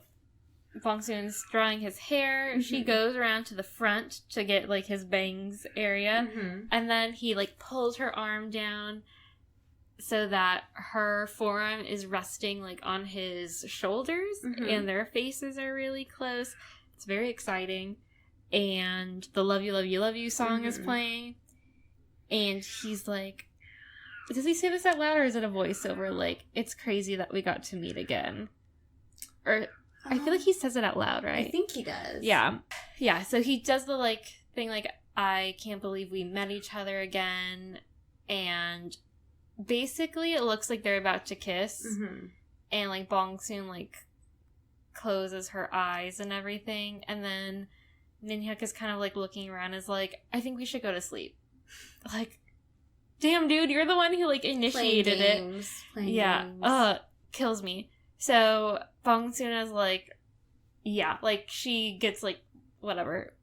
Bong Soon's drawing his hair. She goes around to the front to get, like, his bangs area. And then he, like, pulls her arm down so that her forearm is resting, like, on his shoulders. And their faces are really close. It's very exciting. And the Love You, Love You, Love You song is playing. And he's like... Does he say this out loud, or is it a voiceover? Like, it's crazy that we got to meet again. Or... I feel like he says it out loud, right? I think he does. Yeah. Yeah, so he does the, like, thing, like, I can't believe we met each other again, and basically it looks like they're about to kiss. Mm-hmm. And, like, Bong Soon, like, closes her eyes and everything. And then Min Hyuk is kind of, like, looking around and is like, I think we should go to sleep. Like, damn, dude, you're the one who, like, initiated it. Playing yeah. games. Kills me. So, Bong Soon is like, yeah, like, she gets, like, whatever,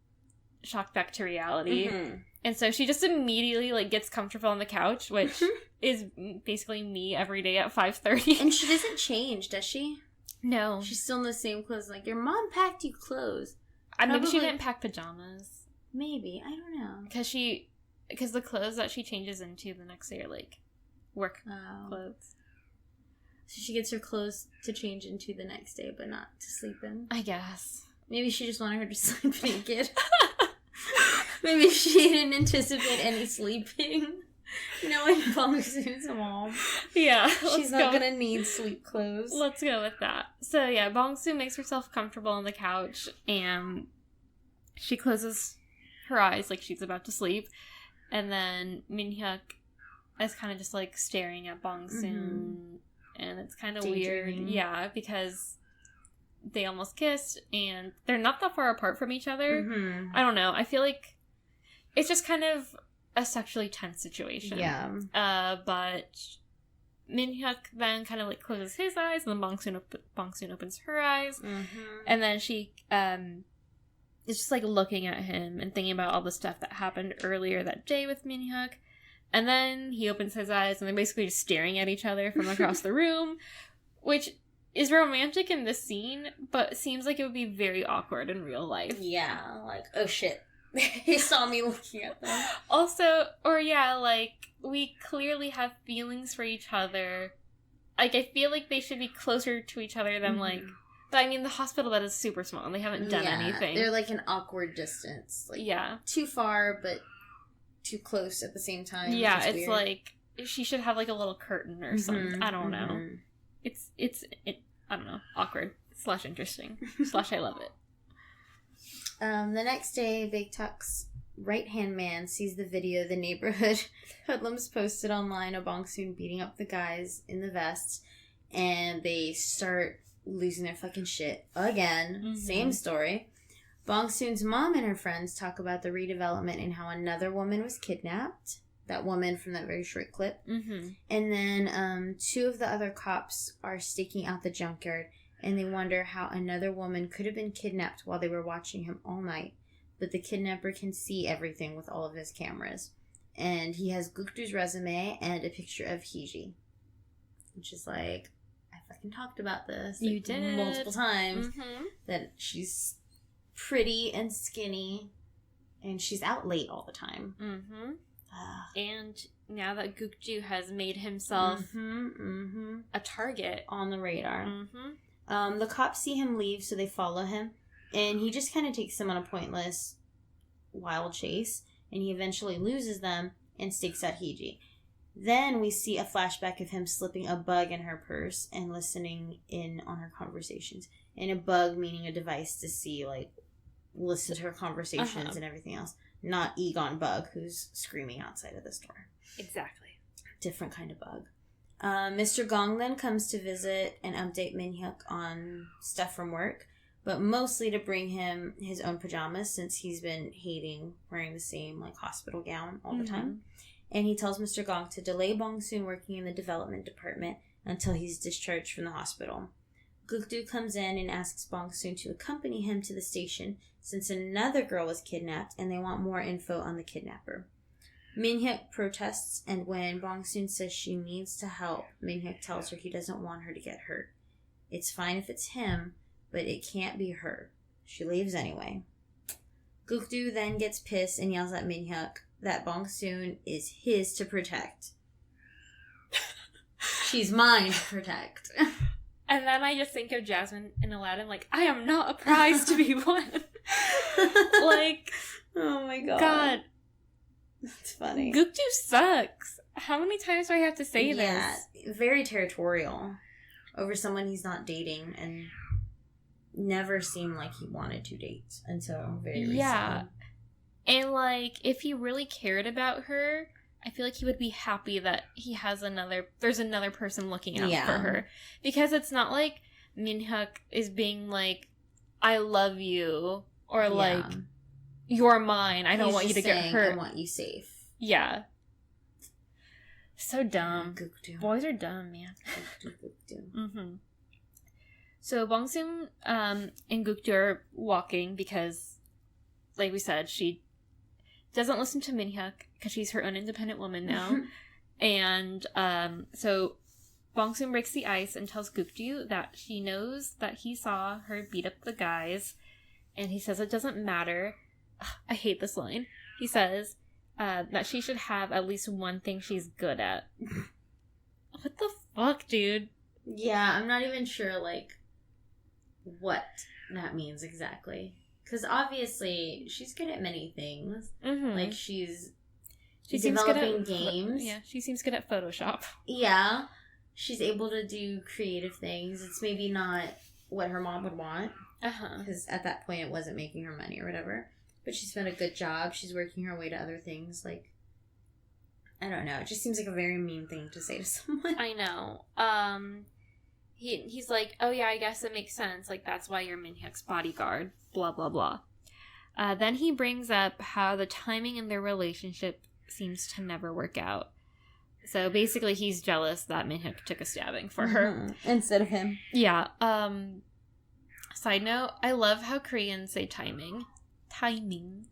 shocked back to reality. Mm-hmm. And so she just immediately, like, gets comfortable on the couch, which is basically me every day at 5:30. And she doesn't change, does she? No. She's still in the same clothes. Like, your mom packed you clothes. Maybe she didn't pack pajamas. Maybe. I don't know. Because the clothes that she changes into the next day are, like, work clothes. So she gets her clothes to change into the next day, but not to sleep in? I guess. Maybe she just wanted her to sleep naked. Maybe she didn't anticipate any sleeping. Knowing Bong Soon's mom. Yeah. She's not going to need sleep clothes. Let's go with that. So, yeah, Bong Soon makes herself comfortable on the couch, and she closes her eyes like she's about to sleep. And then Min Hyuk is kind of just, like, staring at Bong Soon, and it's kind of weird. Yeah, because they almost kissed, and they're not that far apart from each other. Mm-hmm. I don't know. I feel like it's just kind of a sexually tense situation. Yeah. But Min Hyuk then kind of, like, closes his eyes, and then Bong Soon opens her eyes. Mm-hmm. And then she is just, like, looking at him and thinking about all the stuff that happened earlier that day with Min Hyuk. And then he opens his eyes, and they're basically just staring at each other from across the room, which is romantic in this scene, but seems like it would be very awkward in real life. Yeah, like, oh shit. He saw me looking at them. Also, or yeah, like, we clearly have feelings for each other. Like, I feel like they should be closer to each other than, like... But, I mean, the hospital bed is super small, and they haven't done anything. They're, like, an awkward distance. Like, yeah. Too far, but too close at the same time. Yeah, it's weird. Like, she should have, like, a little curtain or something. I don't know. It's I don't know, awkward / interesting / I love it. The next day, Big Tuck's right-hand man sees the video the neighborhood hoodlums posted online of Bong Soon beating up the guys in the vests, and they start losing their fucking shit again. Mm-hmm. Same story. Bong Soon's mom and her friends talk about the redevelopment and how another woman was kidnapped. That woman from that very short clip. Mm-hmm. And then 2 of the other cops are staking out the junkyard, and they wonder how another woman could have been kidnapped while they were watching him all night. But the kidnapper can see everything with all of his cameras. And he has Gukdu's resume and a picture of Heejee. Which is like, I fucking talked about this. You did. Multiple times. Mm-hmm. That she's pretty and skinny. And she's out late all the time. Mm-hmm. And now that Gukdu has made himself a target on the radar. Mm-hmm. The cops see him leave, so they follow him. And he just kind of takes them on a pointless, wild chase. And he eventually loses them and stakes out Heejee. Then we see a flashback of him slipping a bug in her purse and listening in on her conversations. And a bug meaning a device to see, like, listen to her conversations and everything else. Not Egon Bug, who's screaming outside of the store. Exactly. Different kind of bug. Mr. Gong then comes to visit and update Min Hyuk on stuff from work, but mostly to bring him his own pajamas since he's been hating wearing the same, like, hospital gown all the time. And he tells Mr. Gong to delay Bong Soon working in the development department until he's discharged from the hospital. Gukdu comes in and asks Bong Soon to accompany him to the station since another girl was kidnapped and they want more info on the kidnapper. Min Hyuk protests, and when Bong Soon says she needs to help, Min Hyuk tells her he doesn't want her to get hurt. It's fine if it's him, but it can't be her. She leaves anyway. Gukdu then gets pissed and yells at Min Hyuk that Bong Soon is his to protect. She's mine to protect. And then I just think of Jasmine in Aladdin, like, I am not a prize to be won. Like, oh my god. God. That's funny. Gukdu sucks. How many times do I have to say this? Yeah, very territorial over someone he's not dating and never seemed like he wanted to date until very recently. Yeah. And, like, if he really cared about her, I feel like he would be happy that there's another person looking out for her. Because it's not like Minhyuk is being like, I love you, or like, you're mine, I don't want you to get hurt. I want you safe. Yeah. So dumb. Gukdu. Boys are dumb, man. Mm-hmm. So Bong Soon and Gukdu are walking because, like we said, she doesn't listen to Minhyuk because she's her own independent woman now. And so Bong Soon breaks the ice and tells Gukdu that she knows that he saw her beat up the guys, and he says it doesn't matter. Ugh, I hate this line. He says that she should have at least one thing she's good at. What the fuck, dude? Yeah, I'm not even sure, like, what that means exactly. Because obviously, she's good at many things. Mm-hmm. Like, she's developing games. Yeah, she seems good at Photoshop. Yeah. She's able to do creative things. It's maybe not what her mom would want. Because at that point, it wasn't making her money or whatever. But she's done a good job. She's working her way to other things. Like, I don't know. It just seems like a very mean thing to say to someone. I know. He's like, oh yeah, I guess it makes sense. Like, that's why you're Minhyuk's bodyguard. Blah, blah, blah. Then he brings up how the timing in their relationship seems to never work out. So basically, he's jealous that Minhyuk took a stabbing for her. Instead of him. Yeah. Side note, I love how Koreans say timing. Timing.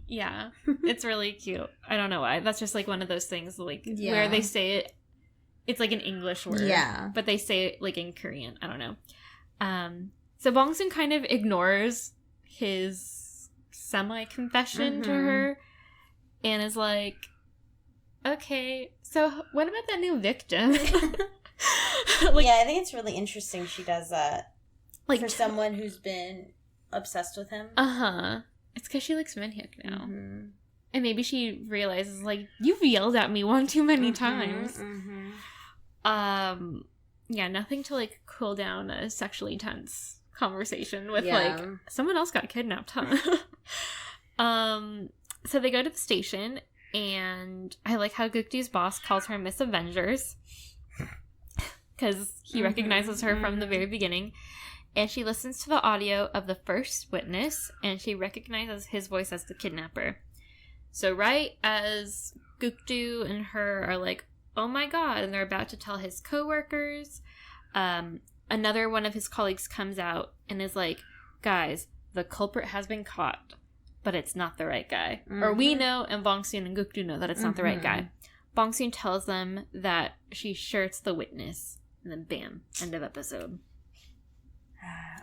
Yeah. It's really cute. I don't know why. That's just like one of those things like where they say it. It's like an English word. Yeah. But they say it like in Korean. I don't know. So Bong Soon kind of ignores his semi-confession to her and is like, okay, so what about that new victim? Like, yeah, I think it's really interesting she does that. Like, for someone who's been obsessed with him. It's because she likes Minhyuk now. And maybe she realizes, like, you've yelled at me one too many times. Yeah, nothing to, like, cool down a sexually tense conversation with, like, someone else got kidnapped, huh? So they go to the station, and I like how Gukdu's boss calls her Miss Avengers, because he recognizes her from the very beginning. And she listens to the audio of the first witness, and she recognizes his voice as the kidnapper. So right as Gukdu and her are like, oh my god, and they're about to tell his coworkers, another one of his colleagues comes out and is like, guys, the culprit has been caught, but it's not the right guy. Or we know, and Bong Soon and Gukdu know that it's not the right guy. Bong Soon tells them that she's sure it's the witness, and then bam, end of episode.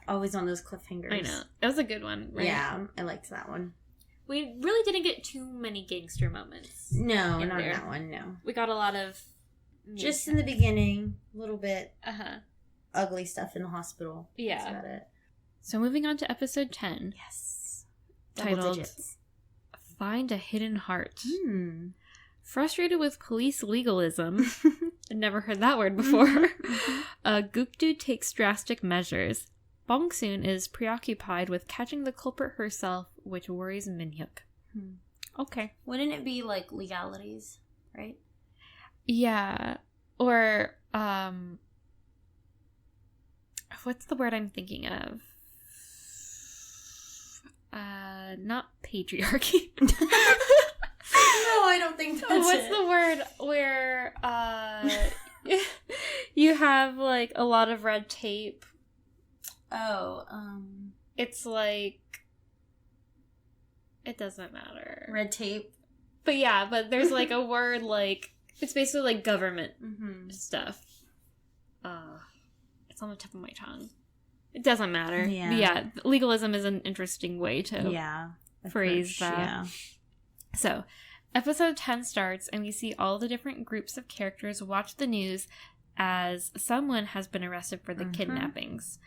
Always on those cliffhangers. I know. It was a good one, right? Yeah, I liked that one. We really didn't get too many gangster moments. No, not in that one, no. We got a lot of... Just in the beginning, a little bit ugly stuff in the hospital. Yeah. That's about it. So moving on to episode 10. Yes. Titled, Find a Hidden Heart. Frustrated with police legalism, I'd never heard that word before, Gukdu takes drastic measures. Bong Soon is preoccupied with catching the culprit herself, which worries Minhyuk. Okay. Wouldn't it be like legalities, right? Yeah. Or, what's the word I'm thinking of? Not patriarchy. No, I don't think that's What's the word where you have like a lot of red tape? It's like, it doesn't matter. Red tape. But yeah, but there's like a word like, it's basically like government stuff. It's on the tip of my tongue. It doesn't matter. Yeah. But yeah, legalism is an interesting way to phrase that. Yeah. So, episode 10 starts, and we see all the different groups of characters watch the news as someone has been arrested for the kidnappings.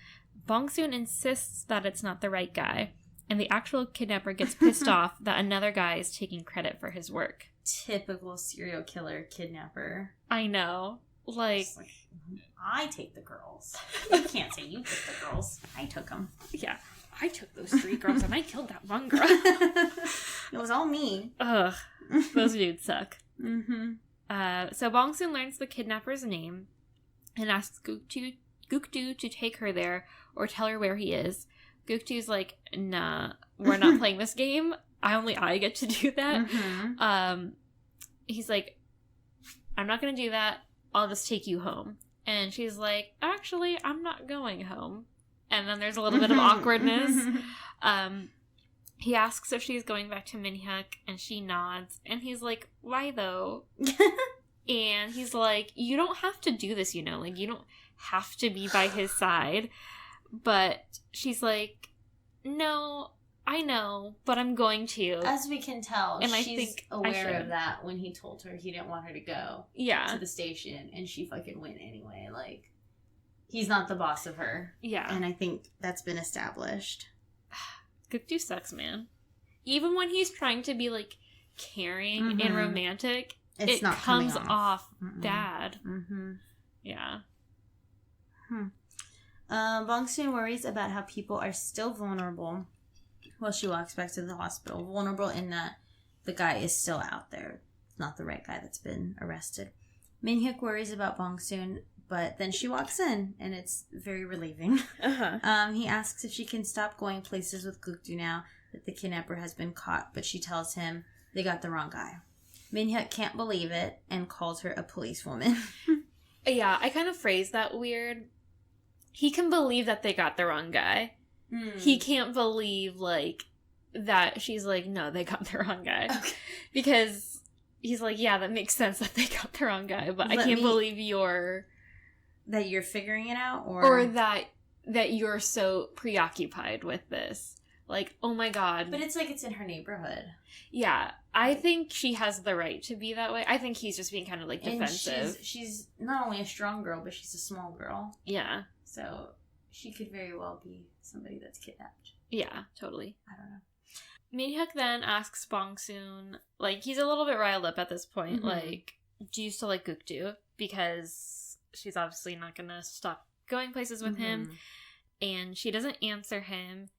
Bong Soon insists that it's not the right guy, and the actual kidnapper gets pissed off that another guy is taking credit for his work. Typical serial killer kidnapper. I know. Like, I take the girls. You can't say you took the girls. I took them. Yeah. I took those 3 girls and I killed that one girl. It was all me. Ugh. Those dudes suck. So Bong Soon learns the kidnapper's name and asks Gukdu to take her there or tell her where he is. Gukdu's like, nah, we're not playing this game. I get to do that. He's like, I'm not going to do that. I'll just take you home. And she's like, actually, I'm not going home. And then there's a little bit of awkwardness. He asks if she's going back to Minhyuk, and she nods. And he's like, why though? And he's like, you don't have to do this, you know? Like, you don't have to be by his side. But she's like, no, I know, but I'm going to. As we can tell, and she's aware of that when he told her he didn't want her to go to the station, and she fucking went anyway. Like, he's not the boss of her. Yeah. And I think that's been established. Gukdu sucks, man. Even when he's trying to be, like, caring and romantic, it not comes off bad. Yeah. Bong Soon worries about how people are still vulnerable while she walks back to the hospital. Vulnerable in that the guy is still out there. It's not the right guy that's been arrested. Minhyuk worries about Bong Soon, but then she walks in, and it's very relieving. He asks if she can stop going places with Gukdu now that the kidnapper has been caught, but she tells him they got the wrong guy. Minhyuk can't believe it and calls her a policewoman. Yeah, I kind of phrased that weird. He can believe that they got the wrong guy. He can't believe, like, that she's like, no, they got the wrong guy. Okay. Because he's like, yeah, that makes sense that they got the wrong guy, but I can't believe that you're figuring it out, or that you're so preoccupied with this. Like, oh my god. But it's like it's in her neighborhood. Yeah, I think she has the right to be that way. I think he's just being kind of, like, defensive. And she's not only a strong girl, but she's a small girl. Yeah. So she could very well be somebody that's kidnapped. Yeah, totally. I don't know. Minhyuk then asks Bong Soon, like, he's a little bit riled up at this point, like, do you still like Gukdu? Because she's obviously not gonna stop going places with him. And she doesn't answer him.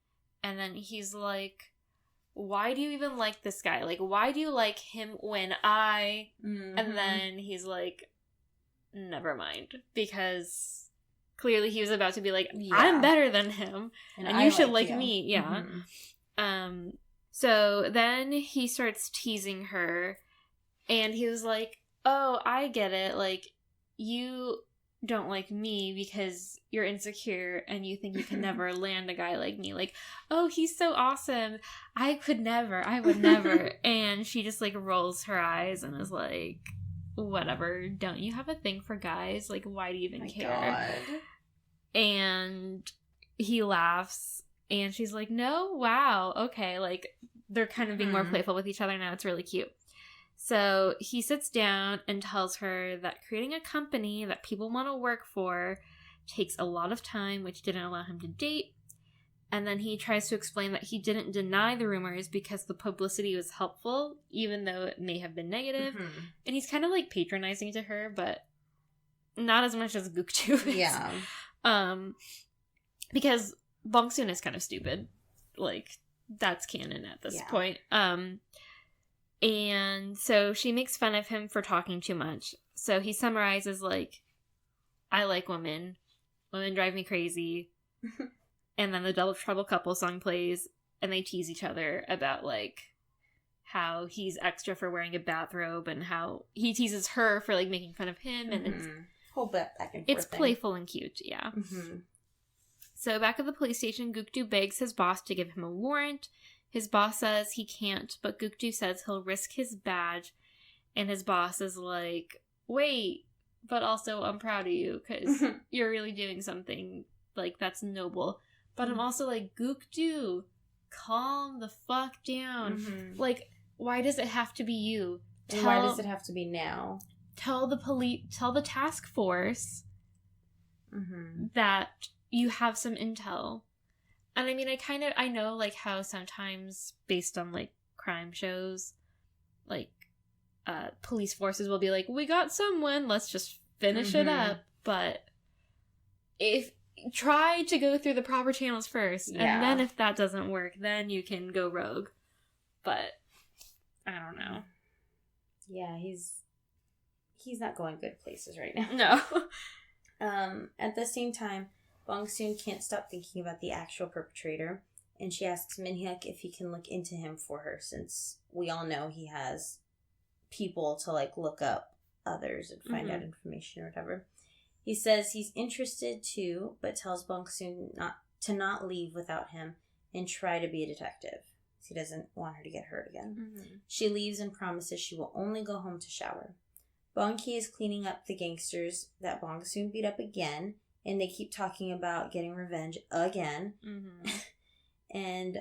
And then he's like, why do you even like this guy? Like, why do you like him when I... And then he's like, never mind. Because clearly he was about to be like, I'm better than him. And you should like me. Yeah. So then he starts teasing her. And he was like, oh, I get it. Like, you don't like me because you're insecure and you think you can never land a guy like me. Like, oh, he's so awesome. I would never. And she just, like, rolls her eyes and is like, whatever, don't you have a thing for guys? Like, why do you even care? God. And he laughs and she's like, no, wow, okay. Like, they're kind of being more playful with each other now. It's really cute. So he sits down and tells her that creating a company that people want to work for takes a lot of time, which didn't allow him to date. And then he tries to explain that he didn't deny the rumors because the publicity was helpful, even though it may have been negative. And he's kind of, like, patronizing to her, but not as much as Gukdu is. Yeah. Because Bong Soon is kind of stupid. Like, that's canon at this point. And so she makes fun of him for talking too much. So he summarizes, like, I like women. Women drive me crazy. And then the Double Trouble Couple song plays, and they tease each other about, like, how he's extra for wearing a bathrobe, and how he teases her for, like, making fun of him. And it's whole back and forth. It's playful and cute, yeah. So back at the police station, Gukdu begs his boss to give him a warrant. His boss says he can't, but Gukdu says he'll risk his badge. And his boss is like, wait, but also I'm proud of you because you're really doing something, like, that's noble. But I'm also like, Gukdu, calm the fuck down. Like, why does it have to be you? And why does it have to be now? Tell the task force that you have some intel. And I mean, I know, like, how sometimes, based on, like, crime shows, like, police forces will be like, we got someone, let's just finish it up. But try to go through the proper channels first. And then if that doesn't work, then you can go rogue. But, I don't know. Yeah, he's not going good places right now. No. At the same time, Bong Soon can't stop thinking about the actual perpetrator, and she asks Min Hyuk if he can look into him for her, since we all know he has people to, like, look up others and find out information or whatever. He says he's interested too, but tells Bong Soon not leave without him and try to be a detective. He doesn't want her to get hurt again. She leaves and promises she will only go home to shower. Bong Ki is cleaning up the gangsters that Bong Soon beat up again, and they keep talking about getting revenge again. And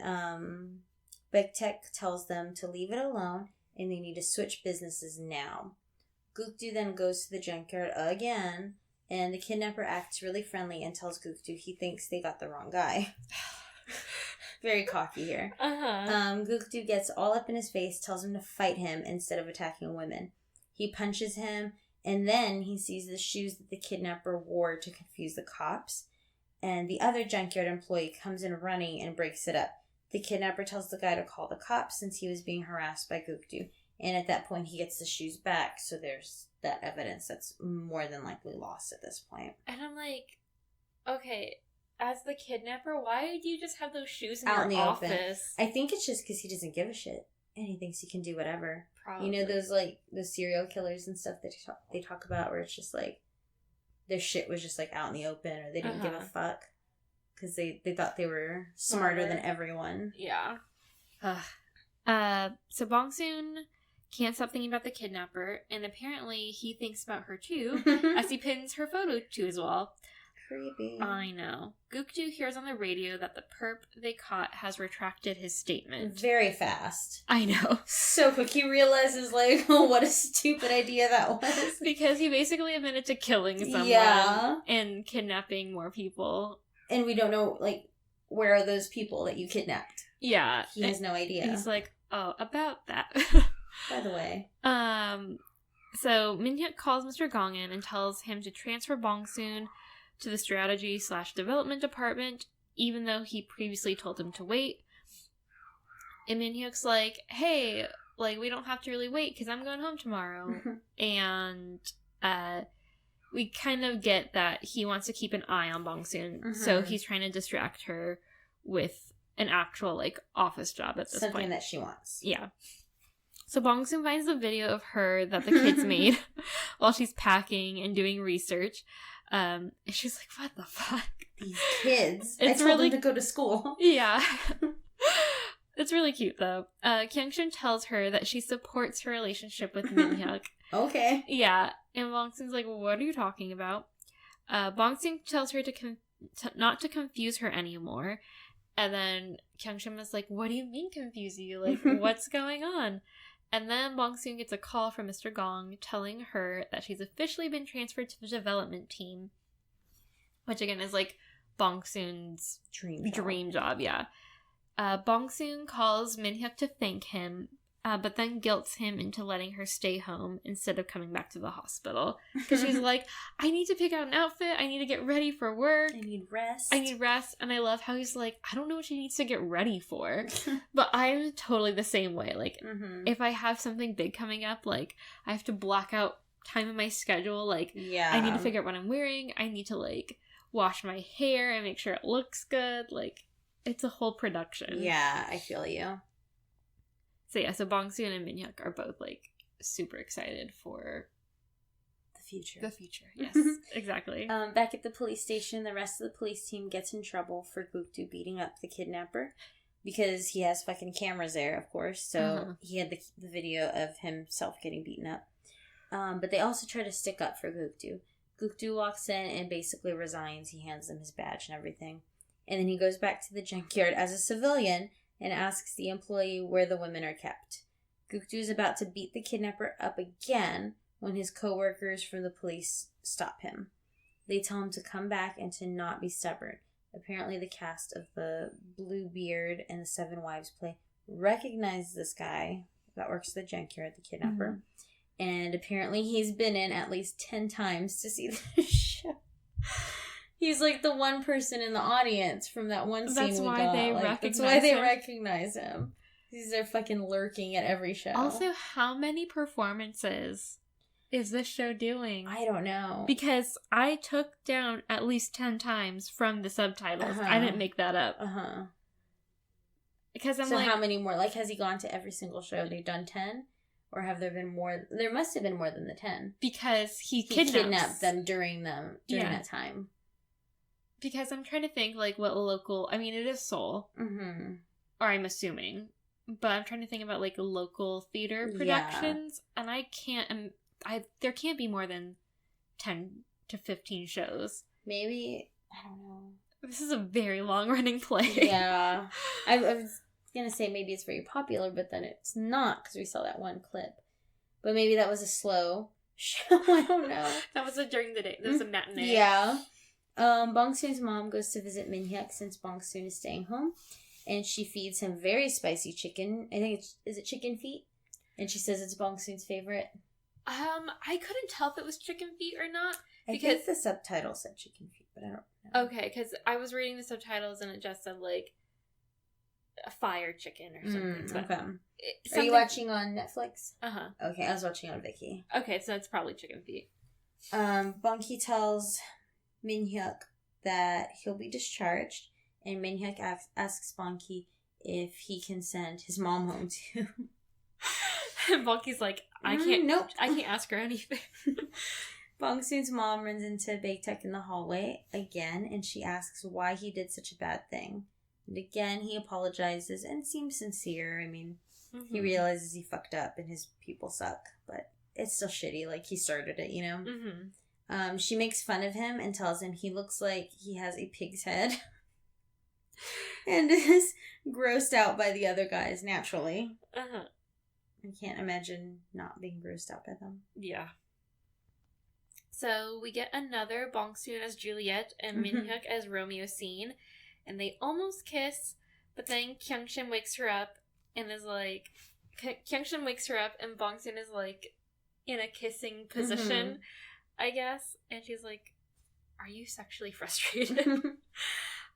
Big Tech tells them to leave it alone, and they need to switch businesses now. Gukdu then goes to the junkyard again, and the kidnapper acts really friendly and tells Gukdu he thinks they got the wrong guy. Very cocky here. Gukdu gets all up in his face, tells him to fight him instead of attacking women. He punches him, and then he sees the shoes that the kidnapper wore to confuse the cops, and the other junkyard employee comes in running and breaks it up. The kidnapper tells the guy to call the cops since he was being harassed by Gukdu, and at that point he gets the shoes back, so there's that evidence that's more than likely lost at this point. And I'm like, okay, as the kidnapper, why do you just have those shoes in out your in the office? Open. I think it's just because he doesn't give a shit, and he thinks he can do whatever. Probably. You know those, like, the serial killers and stuff that they talk about where it's just like their shit was just like out in the open, or they didn't give a fuck because they thought they were smarter than everyone. Yeah. So Bong Soon can't stop thinking about the kidnapper, and apparently he thinks about her too, as he pins her photo to his wall. Creepy. I know. Gukdu hears on the radio that the perp they caught has retracted his statement. Very fast. I know. So quick. He realizes, like, oh, what a stupid idea that was. Because he basically admitted to killing someone and kidnapping more people. And we don't know, like, where are those people that you kidnapped? Yeah. He has no idea. He's like, oh, about that. By the way. So Min Hyuk calls Mr. Gong in and tells him to transfer Bong Soon to the strategy/development department, even though he previously told him to wait. And Min Hyuk's like, hey, like, we don't have to really wait because I'm going home tomorrow. And we kind of get that he wants to keep an eye on Bong Soon, so he's trying to distract her with an actual, like, office job at this point. Something that she wants. Yeah. So Bong Soon finds the video of her that the kids made while she's packing and doing research. And she's like, what the fuck? These kids. It's I told them to go to school. Yeah. It's really cute, though. Kyung-shun tells her that she supports her relationship with Min Hyuk. Okay. Yeah. And Bong Soon's like, what are you talking about? Bong Soon tells her to not to confuse her anymore. And then Kyung-shun was like, what do you mean confuse you? Like, what's going on? And then Bong Soon gets a call from Mr. Gong telling her that she's officially been transferred to the development team. Which, again, is, like, Bong Soon's dream job, yeah. Bong Soon calls Min Hyuk to thank him, but then guilts him into letting her stay home instead of coming back to the hospital. Because she's like, I need to pick out an outfit, I need to get ready for work. I need rest. And I love how he's like, I don't know what she needs to get ready for. But I'm totally the same way. Like, if I have something big coming up, like, I have to block out time in my schedule. Like, I need to figure out what I'm wearing. I need to, like, wash my hair and make sure it looks good. Like, it's a whole production. Yeah, I feel you. So yeah, so Bong Soon and Min Hyuk are both, like, super excited for the future. The future, yes, exactly. Back at the police station, the rest of the police team gets in trouble for Gukdu beating up the kidnapper because he has fucking cameras there, of course. So he had the video of himself getting beaten up. But they also try to stick up for Gukdu. Gukdu walks in and basically resigns. He hands them his badge and everything. And then he goes back to the junkyard as a civilian and asks the employee where the women are kept. Gukdu is about to beat the kidnapper up again when his co-workers from the police stop him. They tell him to come back and to not be stubborn. Apparently the cast of the Bluebeard and the Seven Wives play recognize this guy that works at the junkyard, the kidnapper. And apparently he's been in at least 10 times to see the show. He's like the one person in the audience from that one scene That's why they recognize him. That's why they recognize him. These are fucking lurking at every show. Also, how many performances is this show doing? I don't know. Because I took down at least 10 times from the subtitles. I didn't make that up. Because I'm how many more? Like, has he gone to every single show? They've done 10? Or have there been more? There must have been more than the 10. Because he kidnapped them during that time. Because I'm trying to think, like, what local... I mean, it is Seoul. Mm-hmm. Or I'm assuming. But I'm trying to think about, like, local theater productions. Yeah. And I can't... there can't be more than 10 to 15 shows. Maybe... I don't know. This is a very long-running play. Yeah. I was going to say maybe it's very popular, but then it's not, because we saw that one clip. But maybe that was a slow show. I don't know. That was during the day. There was a matinee. Yeah. Bong Soon's mom goes to visit Min Hyuk since Bong Soon is staying home. And she feeds him very spicy chicken. I think is it chicken feet? And she says it's Bong Soon's favorite. I couldn't tell if it was chicken feet or not. Because I think the subtitle said chicken feet, but I don't know. Okay, because I was reading the subtitles and it just said, like, a fire chicken or something. Okay. Are you watching on Netflix? Uh-huh. Okay, I was watching on Viki. Okay, so it's probably chicken feet. Bong-ki tells Min Hyuk that he'll be discharged, and Min Hyuk asks Bong-ki if he can send his mom home too. And Bong-ki's like, I can't ask her anything. Bong Soon's mom runs into Baek-taek in the hallway again, and she asks why he did such a bad thing. And again, he apologizes and seems sincere. I mean, he realizes he fucked up and his people suck, but it's still shitty. Like, he started it, you know? Mm-hmm. She makes fun of him and tells him he looks like he has a pig's head. And is grossed out by the other guys, naturally. I can't imagine not being grossed out by them. Yeah. So we get another Bong Soon as Juliet and Min Hyuk as Romeo scene, and they almost kiss, but then Kyung-shin wakes her up and is like... Kyung-shin wakes her up and Bong Soon is like in a kissing position, I guess, and she's like, are you sexually frustrated?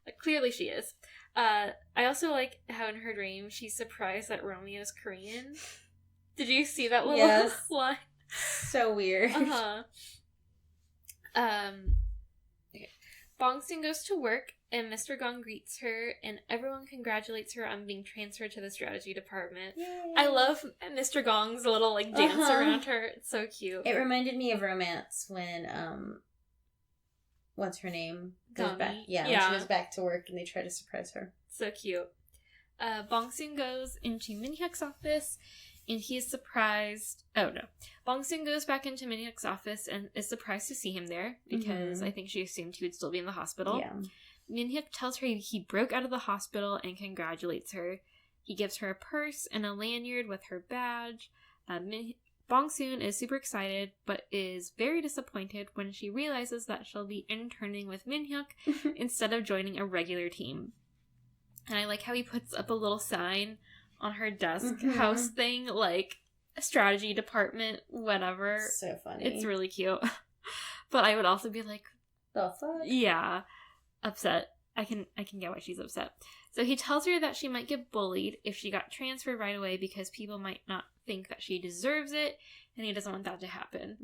Like, clearly she is. I also like how in her dream she's surprised that Romeo's Korean. Did you see that little line? So weird. Okay. Bong Soon goes to work, and Mr. Gong greets her, and everyone congratulates her on being transferred to the strategy department. Yay. I love Mr. Gong's little, like, dance around her. It's so cute. It reminded me of Romance when, what's her name? Goes back. Yeah, when she goes back to work and they try to surprise her. So cute. Bong Soon goes into Min Hyuk's office, and he is surprised... Oh, no. Bong Soon goes back into Min Hyuk's office and is surprised to see him there, because I think she assumed he would still be in the hospital. Yeah. Min Hyuk tells her he broke out of the hospital and congratulates her. He gives her a purse and a lanyard with her badge. Bong Soon is super excited, but is very disappointed when she realizes that she'll be interning with Min Hyuk instead of joining a regular team. And I like how he puts up a little sign on her desk house thing, like, strategy department, whatever. So funny. It's really cute. But I would also be like, the fuck? Yeah. Upset. I can get why she's upset. So he tells her that she might get bullied if she got transferred right away because people might not think that she deserves it, and he doesn't want that to happen.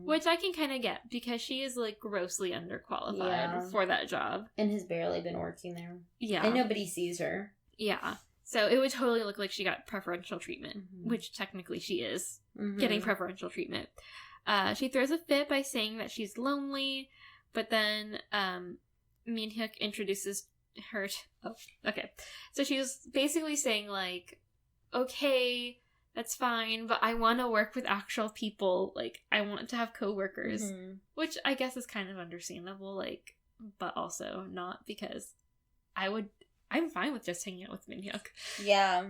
Which I can kind of get, because she is, like, grossly underqualified for that job. And has barely been working there. Yeah. And nobody sees her. Yeah. So it would totally look like she got preferential treatment, which technically she is getting preferential treatment. She throws a fit by saying that she's lonely, but then Min Hyuk introduces her to... Oh, okay. So she was basically saying, like, okay, that's fine, but I want to work with actual people. Like, I want to have coworkers, which I guess is kind of understandable, like, but also not, because I'm fine with just hanging out with Min Hyuk. Yeah.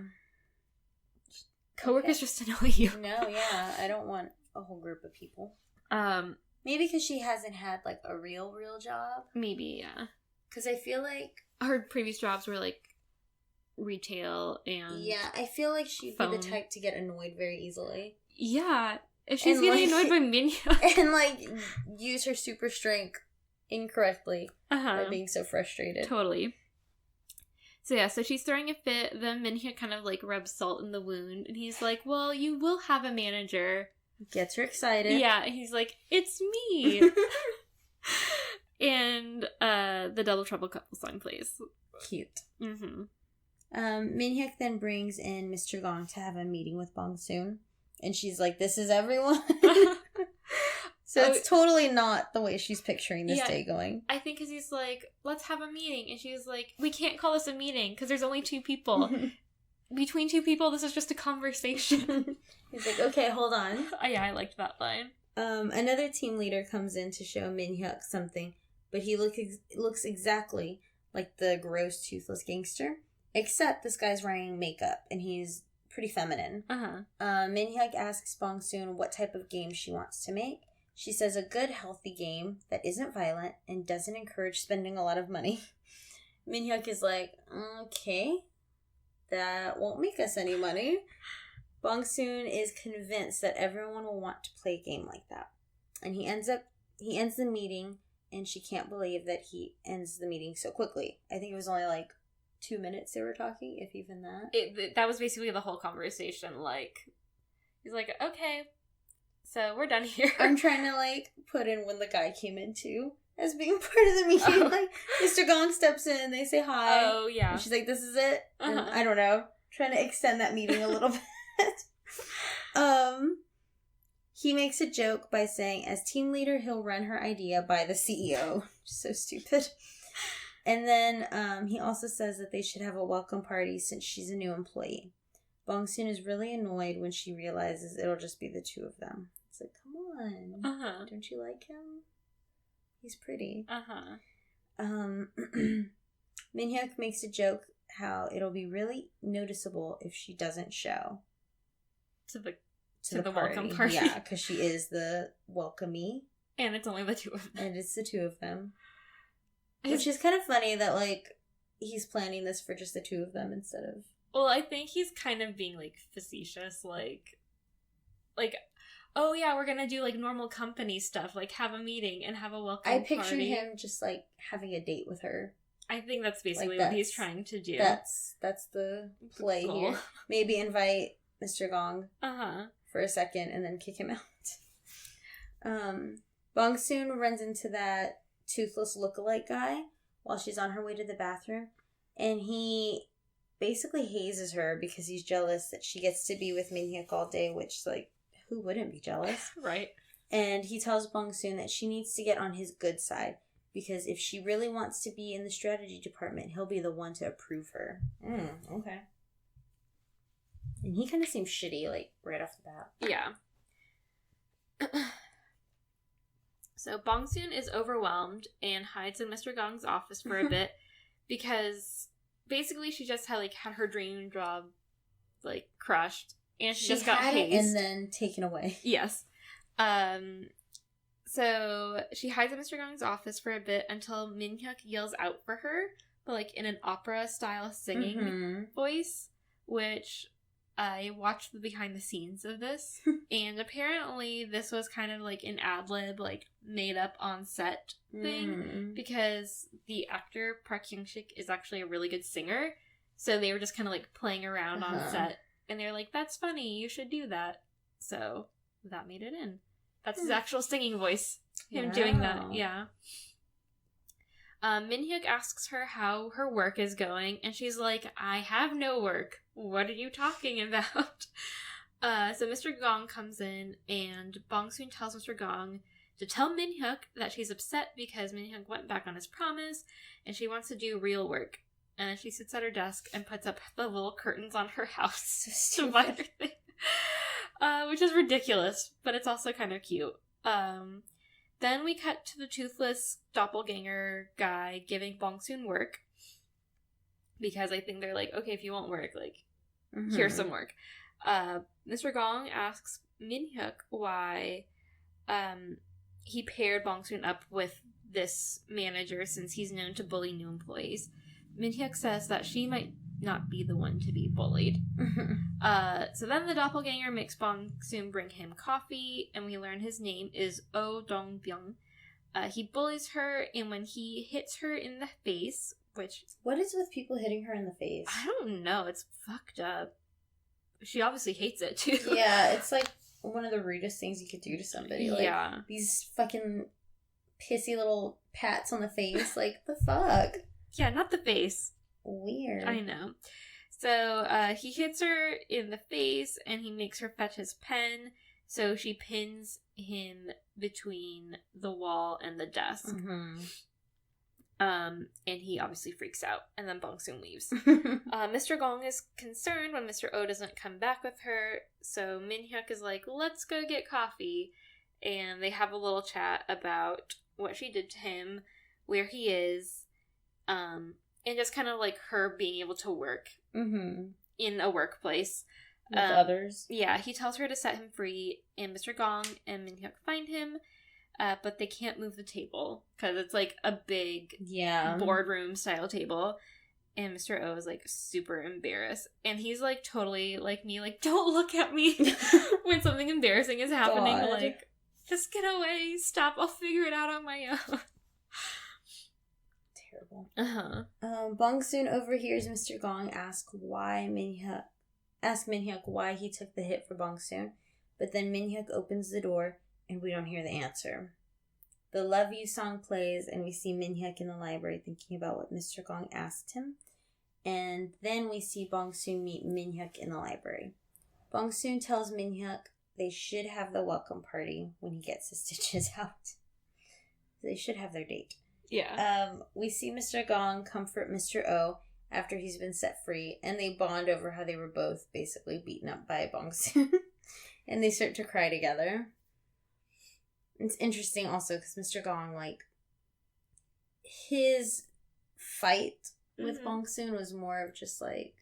Coworkers just annoy you. No, yeah. I don't want a whole group of people. Maybe because she hasn't had, like, a real job. Maybe, yeah. Because I feel like... Her previous jobs were, like, retail and... Yeah, I feel like she'd be the type to get annoyed very easily. Yeah. If she's getting annoyed by Min Hyuk... And, like, use her super strength incorrectly by being so frustrated. Totally. So she's throwing a fit. Then Minhyuk kind of like rubs salt in the wound, and he's like, "Well, you will have a manager." Gets her excited. Yeah, and he's like, "It's me." And the Double Trouble couple song plays. Cute. Mm-hmm. Minhyuk then brings in Mr. Gong to have a meeting with Bong Soon, and she's like, "This is everyone." So it's totally not the way she's picturing this day going. I think because he's like, "Let's have a meeting," and she's like, "We can't call this a meeting because there's only 2 people. Between 2 people, this is just a conversation." He's like, "Okay, hold on." Yeah, I liked that line. Another team leader comes in to show Minhyuk something, but he looks exactly like the gross, toothless gangster, except this guy's wearing makeup, and he's pretty feminine. Minhyuk asks Bong Soon what type of game she wants to make. She says a good, healthy game that isn't violent and doesn't encourage spending a lot of money. Minhyuk is like, "Okay, that won't make us any money." Bong Soon is convinced that everyone will want to play a game like that. And he ends the meeting, and she can't believe that he ends the meeting so quickly. I think it was only like 2 minutes they were talking, if even that. That was basically the whole conversation. Like, he's like, "Okay, so we're done here." I'm trying to like put in when the guy came in too, as being part of the meeting. Like, Mr. Gong steps in, they say hi. Oh, yeah. And she's like, "This is it?" And I don't know. Trying to extend that meeting a little bit. He makes a joke by saying, as team leader, he'll run her idea by the CEO. So stupid. And then he also says that they should have a welcome party since she's a new employee. Bong Soon is really annoyed when she realizes it'll just be the 2 of them. It's like, come on. Don't you like him? He's pretty. Minhyuk makes a joke how it'll be really noticeable if she doesn't show. To the welcome party. Yeah, because she is the welcomee. And it's only the 2 of them. And it's the 2 of them. Which is kind of funny that, like, he's planning this for just the 2 of them instead of... Well, I think he's kind of being, like, facetious, like, "Oh, yeah, we're gonna do, like, normal company stuff, like, have a meeting and have a welcome party." I picture him just, like, having a date with her. I think that's basically what he's trying to do. That's the play here. Maybe invite Mr. Gong for a second and then kick him out. Bong Soon runs into that toothless lookalike guy while she's on her way to the bathroom, and he basically hazes her because he's jealous that she gets to be with Minhyuk all day, which, like, who wouldn't be jealous? Right. And he tells Bong Soon that she needs to get on his good side, because if she really wants to be in the strategy department, he'll be the one to approve her. Okay. And he kind of seems shitty, like, right off the bat. Yeah. So Bong Soon is overwhelmed and hides in Mr. Gong's office for a bit because basically she just had her dream job, like, crushed, and she just got hazed. And then taken away. Yes. So she hides in Mr. Gong's office for a bit until Minhyuk yells out for her, but, like, in an opera-style singing voice, which... I watched the behind the scenes of this, and apparently this was kind of like an ad-lib, like, made up on set thing, because the actor Park Hyung-sik is actually a really good singer, so they were just kind of, like, playing around on set, and they're like, "That's funny, you should do that." So that made it in. That's his actual singing voice, him doing that, yeah. Minhyuk asks her how her work is going, and she's like, "I have no work. What are you talking about?" So Mr. Gong comes in, and Bong Soon tells Mr. Gong to tell Minhyuk that she's upset because Minhyuk went back on his promise, and she wants to do real work. And she sits at her desk and puts up the little curtains on her house to buy her thing. Which is ridiculous, but it's also kind of cute. Then we cut to the toothless doppelganger guy giving Bong Soon work. Because I think they're like, okay, if you won't work, like, here's some work. Mr. Gong asks Minhyuk why he paired Bong Soon up with this manager since he's known to bully new employees. Minhyuk says that she might not be the one to be bullied. So then the doppelganger makes Bong Soon bring him coffee, and we learn his name is Oh Dong Byung. He bullies her, and when he hits her in the face What is with people hitting her in the face? I don't know. It's fucked up. She obviously hates it, too. Yeah, it's like one of the rudest things you could do to somebody. Like, yeah. These fucking pissy little pats on the face. Like, the fuck? Yeah, not the face. Weird. I know. So, he hits her in the face, and he makes her fetch his pen, so she pins him between the wall and the desk. Mm-hmm. And he obviously freaks out, and then Bong Soon leaves. Mr. Gong is concerned when Mr. O doesn't come back with her, so Min Hyuk is like, let's go get coffee, and they have a little chat about what she did to him, where he is, and just kind of like her being able to work in a workplace. With others. Yeah, he tells her to set him free, and Mr. Gong and Min Hyuk find him, but they can't move the table, because it's like a big boardroom style table, and Mr. O is like super embarrassed, and he's like totally like me, like, don't look at me when something embarrassing is happening. God. Like, just get away, stop, I'll figure it out on my own. Terrible. Bong Soon overhears Mr. Gong ask Min Hyuk why he took the hit for Bong Soon, but then Min Hyuk opens the door and we don't hear the answer. The Love You song plays and we see Min Hyuk in the library thinking about what Mr. Gong asked him, and then we see Bong Soon meet Min Hyuk in the library. Bong Soon tells Min Hyuk they should have the welcome party when he gets his stitches out. They should have their date. Yeah. We see Mr. Gong comfort Mr. O after he's been set free, and they bond over how they were both basically beaten up by Bong Soon. And they start to cry together. It's interesting also because Mr. Gong, like, his fight with Bong Soon was more of just, like,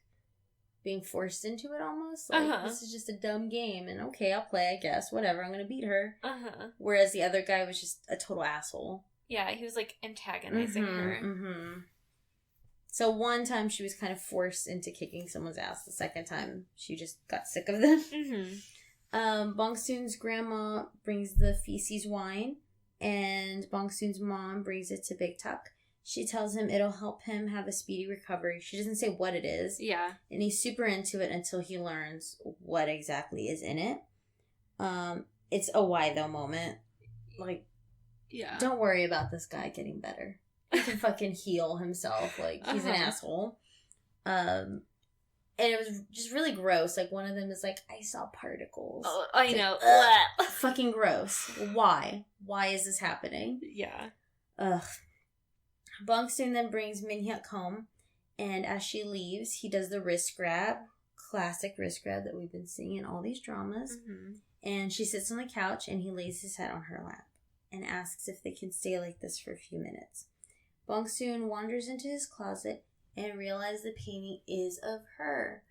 being forced into it almost. Like, this is just a dumb game, and okay, I'll play, I guess. Whatever, I'm gonna beat her. Whereas the other guy was just a total asshole. Yeah, he was, like, antagonizing her. So one time she was kind of forced into kicking someone's ass. The second time, she just got sick of them. Bong Soon's grandma brings the feces wine, and Bong Soon's mom brings it to Big Tuck. She tells him it'll help him have a speedy recovery. She doesn't say what it is. Yeah. And he's super into it until he learns what exactly is in it. It's a why though moment. Like, don't worry about this guy getting better. He can fucking heal himself. Like, he's an asshole. And it was just really gross. Like, one of them is like, I saw particles. Oh, I know. Like, fucking gross. Why? Why is this happening? Yeah. Ugh. Bong Soon then brings Min Hyuk home, and as she leaves, he does the wrist grab. Classic wrist grab that we've been seeing in all these dramas. And she sits on the couch, and he lays his head on her lap and asks if they can stay like this for a few minutes. Bong Soon wanders into his closet and realizes the painting is of her.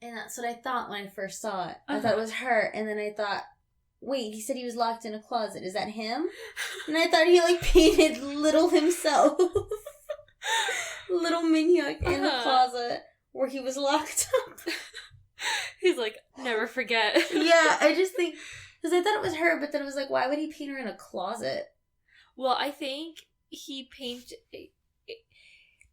And that's what I thought when I first saw it. I thought it was her, and then I thought, wait, he said he was locked in a closet. Is that him? And I thought he, like, painted little himself. Little Min Hyuk in the closet where he was locked up. He's like, never forget. Yeah, I just think, because I thought it was her, but then it was like, why would he paint her in a closet? Well, I think he painted,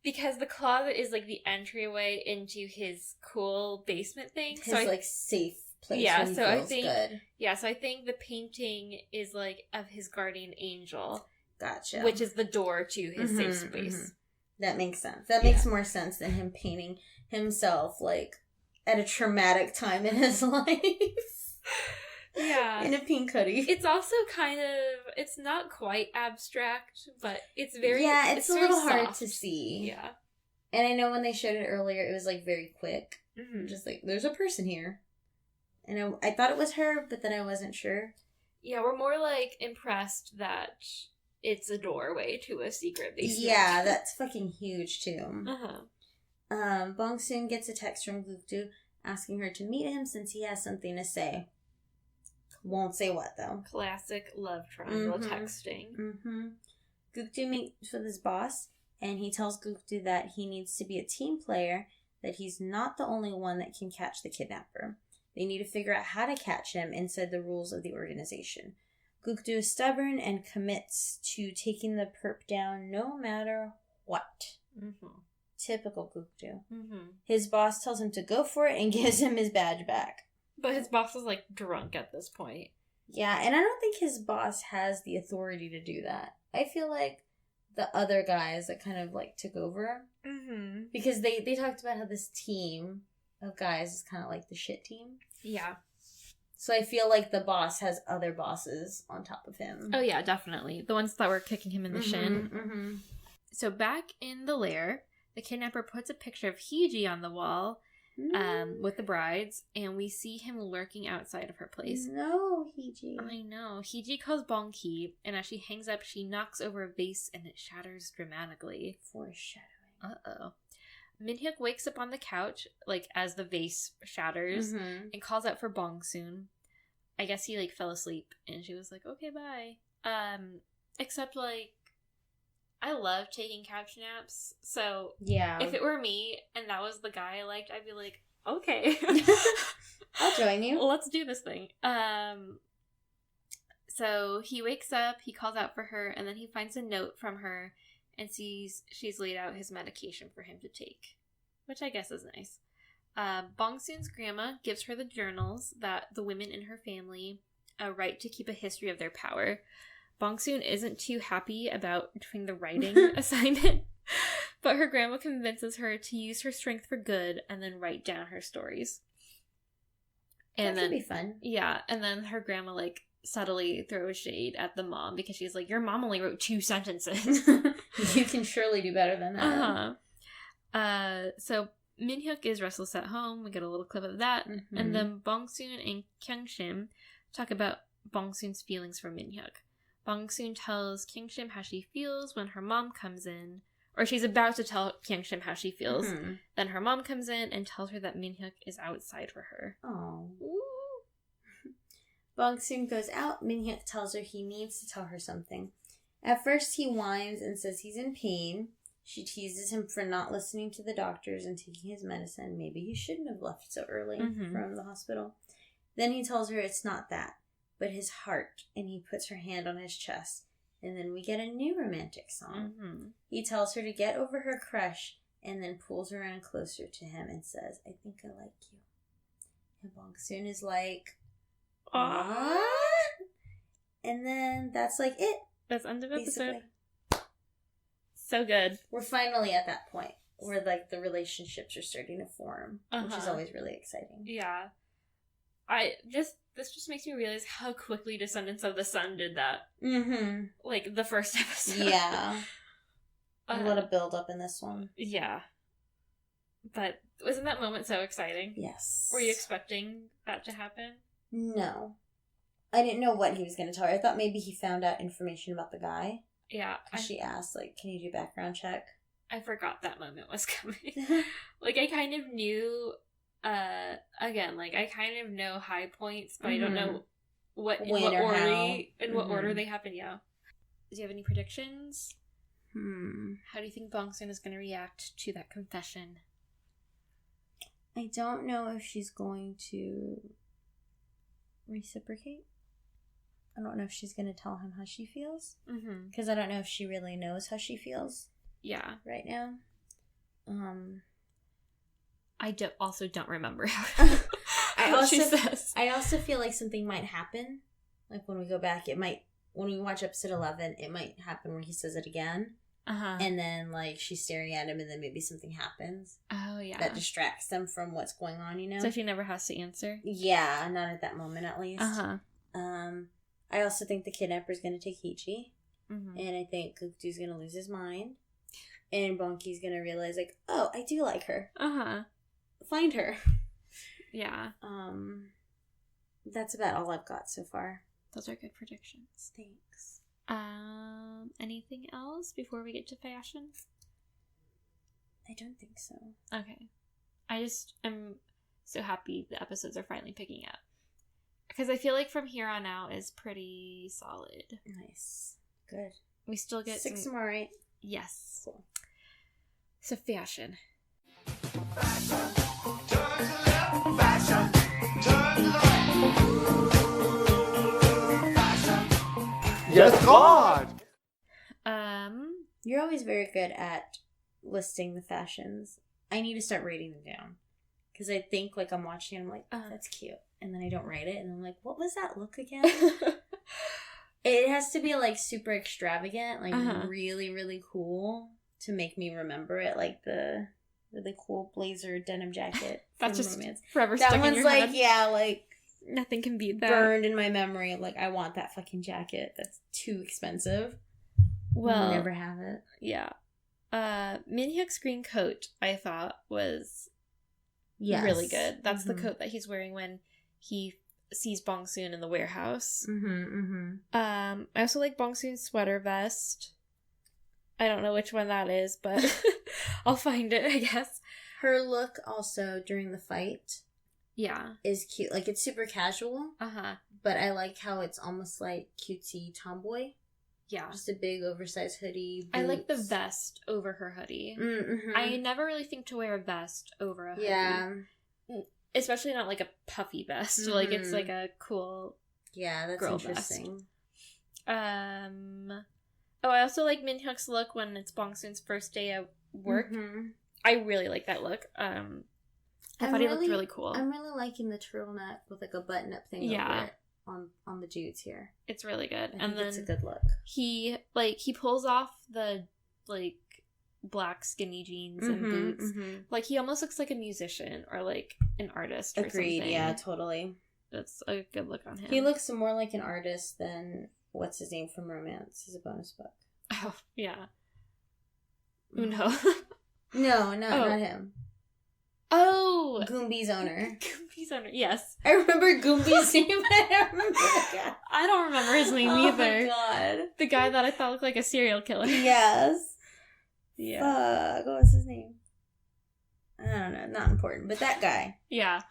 because the closet is, like, the entryway into his cool basement thing. His, like, safe place. Yeah, so I think good. Yeah, so I think the painting is like of his guardian angel. Gotcha. Which is the door to his safe space. That makes sense. That makes more sense than him painting himself like at a traumatic time in his life. Yeah. In a pink hoodie. It's also kind of, it's not quite abstract, but it's very it's a little soft. hard to see. Yeah. And I know when they showed it earlier, it was like very quick. Just like, there's a person here. And I thought it was her, but then I wasn't sure. Yeah, we're more, like, impressed that it's a doorway to a secret basement. Yeah, that's fucking huge, too. Bong Soon gets a text from Gukdu asking her to meet him since he has something to say. Won't say what, though. Classic love triangle texting. Gukdu meets with his boss, and he tells Gukdu that he needs to be a team player, that he's not the only one that can catch the kidnapper. They need to figure out how to catch him inside the rules of the organization. Gukdu is stubborn and commits to taking the perp down no matter what. Mm-hmm. Typical Gukdu. Mm-hmm. His boss tells him to go for it and gives him his badge back. But his boss is, like, drunk at this point. Yeah, and I don't think his boss has the authority to do that. I feel like the other guys that kind of, like, took over. Mm-hmm. Because they talked about how this team of guys is kind of like the shit team. Yeah. So I feel like the boss has other bosses on top of him. Oh, yeah, definitely. The ones that were kicking him in the shin. Mm-hmm. So back in the lair, the kidnapper puts a picture of Hee-ji on the wall with the brides, and we see him lurking outside of her place. No, Hee-ji. I know. Hee-ji calls Bong-ki, and as she hangs up, she knocks over a vase, and it shatters dramatically. Foreshadowing. Uh-oh. Min-hyuk wakes up on the couch, like, as the vase shatters, and calls out for Bong Soon. I guess he, like, fell asleep, and she was like, okay, bye. Except, like, I love taking couch naps, so yeah, if it were me and that was the guy I liked, I'd be like, okay. I'll join you. Let's do this thing. So he wakes up, he calls out for her, and then he finds a note from her and sees she's laid out his medication for him to take, which I guess is nice. Bong Soon's grandma gives her the journals that the women in her family write to keep a history of their power. Bong Soon isn't too happy about doing the writing assignment, but her grandma convinces her to use her strength for good and then write down her stories. And that could be fun. Yeah, and then her grandma, like, subtly throws shade at the mom because she's like, your mom only wrote 2 sentences. You can surely do better than that. So Min-hyuk is restless at home. We get a little clip of that. Mm-hmm. And then Bong Soon and Kyung-shim talk about Bong Soon's feelings for Min-hyuk. Bong Soon tells Kyung-shim how she feels when her mom comes in, or she's about to tell Kyung-shim how she feels. Mm-hmm. Then her mom comes in and tells her that Min-hyuk is outside for her. Oh. Bong Soon goes out. Min-hyuk tells her he needs to tell her something. At first, he whines and says he's in pain. She teases him for not listening to the doctors and taking his medicine. Maybe he shouldn't have left so early from the hospital. Then he tells her it's not that, but his heart, and he puts her hand on his chest. And then we get a new romantic song. Mm-hmm. He tells her to get over her crush, and then pulls her in closer to him and says, I think I like you. And Bong Soon is like, what? And then that's like it. That's end of episode. So good. We're finally at that point where, like, the relationships are starting to form, which is always really exciting. Yeah. This just makes me realize how quickly Descendants of the Sun did that. Mm-hmm. Like, the first episode. Yeah. A lot of build up in this one. Yeah. But wasn't that moment so exciting? Yes. Were you expecting that to happen? No. I didn't know what he was going to tell her. I thought maybe he found out information about the guy. Yeah. She asked, like, can you do background check? I forgot that moment was coming. Like, I kind of knew... again, like, I kind of know high points, but I don't know what order they happen. Yeah. Do you have any predictions? How do you think Bong Soon is going to react to that confession? I don't know if she's going to reciprocate. I don't know if she's going to tell him how she feels. Because I don't know if she really knows how she feels. Yeah. Right now. I also don't remember how she says. I also feel like something might happen. Like, when we go back, when we watch episode 11, it might happen where he says it again. And then, like, she's staring at him, and then maybe something happens. Oh, yeah. That distracts them from what's going on, you know? So she never has to answer? Yeah, not at that moment, at least. I also think the kidnapper's going to take Hee-ji. And I think Gukdu's going to lose his mind. And Bong-ki's going to realize, like, oh, I do like her. Find her. Yeah. That's about all I've got so far. Those are good predictions. Thanks. Anything else before we get to fashion? I don't think so. Okay. I just am so happy the episodes are finally picking up. Because I feel like from here on out is pretty solid. Nice. Good. We still get 6 more, right? Yes. Cool. So fashion. Fashion. Turn to left. Fashion. Turn to right. Fashion. Yes, God. You're always very good at listing the fashions, I need to start writing them down. Because I think, like, I'm watching and I'm like, oh, that's cute. And then I don't write it. And I'm like, what was that look again? It has to be, like, super extravagant. Like, really, really cool to make me remember it. Like, the really cool blazer denim jacket That's just Romance. forever That stuck in one's, your like, head. yeah, like... Nothing can beat that. Burned in my memory. Like, I want that fucking jacket. That's too expensive. Well... I'll never have it. Yeah. Minhyuk's green coat, I thought, was... Yes. really good. That's the coat that he's wearing when he sees Bong Soon in the warehouse. I also like Bong Soon's sweater vest. I don't know which one that is, but I'll find it, I guess. Her look also during the fight, is cute. Like, it's super casual. But I like how it's almost like cutesy tomboy. Yeah. Just a big oversized hoodie. Boots. I like the vest over her hoodie. I never really think to wear a vest over a hoodie. Yeah. Especially not like a puffy vest. Like, it's like a cool that's girl interesting. Vest. Oh, I also like Minhyuk's look when it's Bong Soon's first day at work. I really like that look. I thought he looked really cool. I'm really liking the turtleneck with like a button-up thing over it. On the dudes here. It's really good. I think it's a good look. He pulls off the like black skinny jeans and boots. Like, he almost looks like a musician or like an artist or Agreed, something. yeah, totally. That's a good look on him. He looks more like an artist than what's his name from Romance. He's a bonus book. Oh, yeah. Uno. No, not him. Oh! Goombi's owner. Goombi's owner, yes. I remember Goombi's name, but I don't remember the guy. I don't remember his name either. Oh my god. The guy that I thought looked like a serial killer. Yes. Yeah. Fuck, what was his name? I don't know, not important, but that guy. Yeah.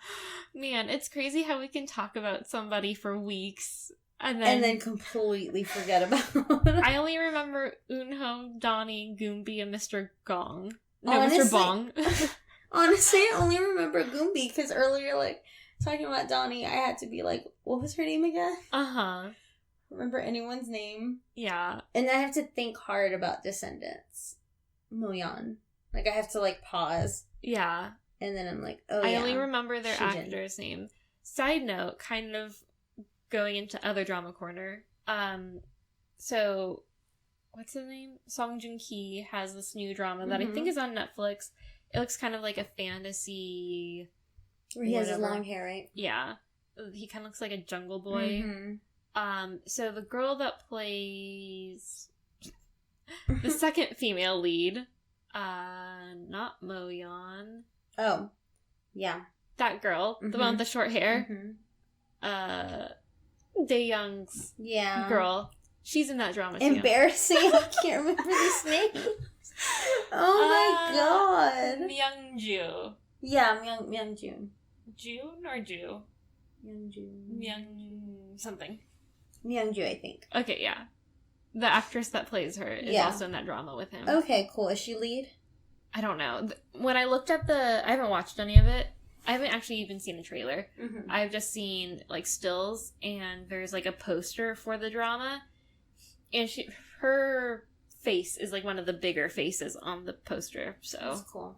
Man, it's crazy how we can talk about somebody for weeks and then completely forget about it. I only remember Eunho, Donnie, Goombi, and Mr. Gong. No, Honestly, Mr. Bong. Honestly, I only remember Goombi because earlier, like, talking about Donnie, I had to be like, what was her name again? Remember anyone's name? Yeah. And I have to think hard about Descendants. Moyeon. Like, I have to, like, pause. Yeah. And then I'm like, oh, I yeah. only remember their Shijin. actor's name. Side note, kind of going into other drama corner. So, what's his name? Song Joong-ki has this new drama that I think is on Netflix. It looks kind of like a fantasy... Where he has his long hair, right? Yeah. He kind of looks like a jungle boy. So the girl that plays the second female lead, not Moyeon. Oh, yeah. That girl, the one with the short hair. Dae-young's girl. She's in that drama too. Embarrassing. I can't remember this name. Oh my god. Myungju. Yeah, Myungjun. June or Ju? Myungjun. Myung something. Myungju, I think. Okay, yeah. The actress that plays her is also in that drama with him. Okay, cool. Is she lead? I don't know. When I looked at I haven't watched any of it. I haven't actually even seen the trailer. I've just seen, like, stills, and there's, like, a poster for the drama. And her face is, like, one of the bigger faces on the poster, so. That's cool.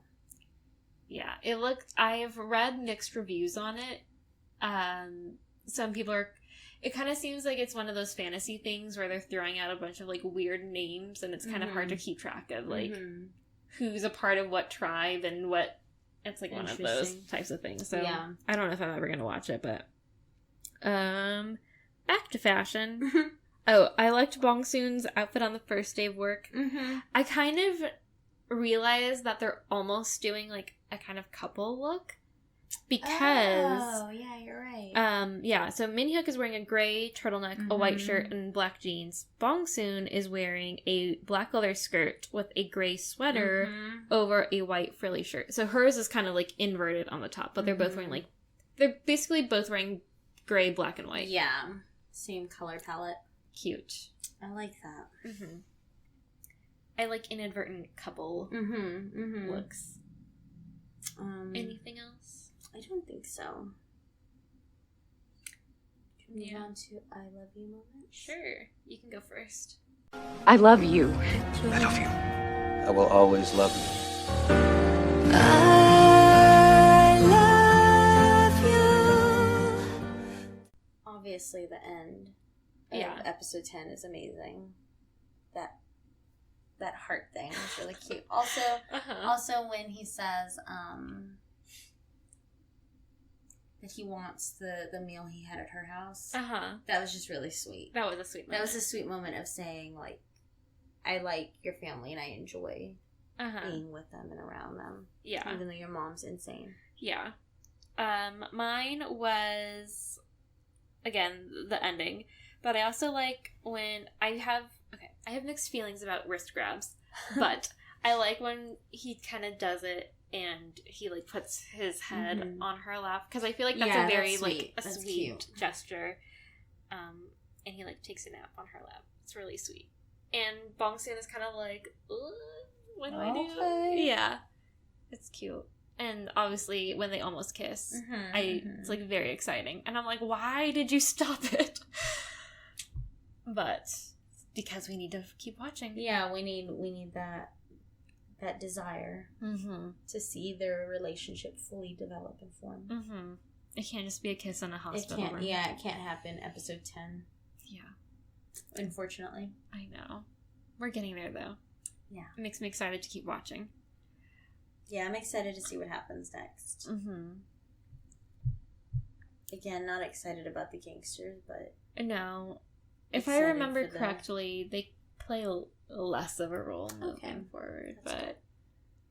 Yeah, I've read mixed reviews on it. Some people it kind of seems like it's one of those fantasy things where they're throwing out a bunch of, like, weird names, and it's kind of hard to keep track of, like, who's a part of what tribe and what. It's, like, one of those types of things. So, yeah. I don't know if I'm ever going to watch it, but. Back to fashion. Oh, I liked Bong Soon's outfit on the first day of work. I kind of realized that they're almost doing, like, a kind of couple look. Because... Oh, yeah, you're right. Yeah, so Minhyuk is wearing a gray turtleneck, a white shirt, and black jeans. Bong Soon is wearing a black leather skirt with a gray sweater over a white frilly shirt. So hers is kind of, like, inverted on the top, but they're both wearing, like... They're basically both wearing gray, black, and white. Yeah. Same color palette. Cute. I like that. I like inadvertent couple looks. Anything else? I don't think so. Can we move on to I love you moments? Sure. You can go first. I love you. I love you. I will always love you. I love you. Obviously, the end of episode 10 is amazing. That heart thing is really cute. Also, also when he says that he wants the meal he had at her house, that was just really sweet. That was a sweet moment. That was a sweet moment of saying, like, I like your family and I enjoy being with them and around them. Yeah. Even though your mom's insane. Yeah. Mine was, again, the ending. But I also like when I have mixed feelings about wrist grabs. But I like when he kind of does it and he, like, puts his head on her lap. Because I feel like that's a very, like, a that's sweet cute. Gesture. And he, like, takes a nap on her lap. It's really sweet. And Bong Soon is kind of like, what do I do? Yeah. It's cute. And obviously, when they almost kiss, it's, like, very exciting. And I'm like, why did you stop it? But because we need to keep watching. Yeah, we need that desire to see their relationship fully develop and form. It can't just be a kiss in a hospital room. Yeah, it can't happen episode 10. Yeah. Unfortunately. I know. We're getting there, though. Yeah. It makes me excited to keep watching. Yeah, I'm excited to see what happens next. Again, not excited about the gangsters, but... No. If I remember correctly, they play less of a role moving forward, that's but cool.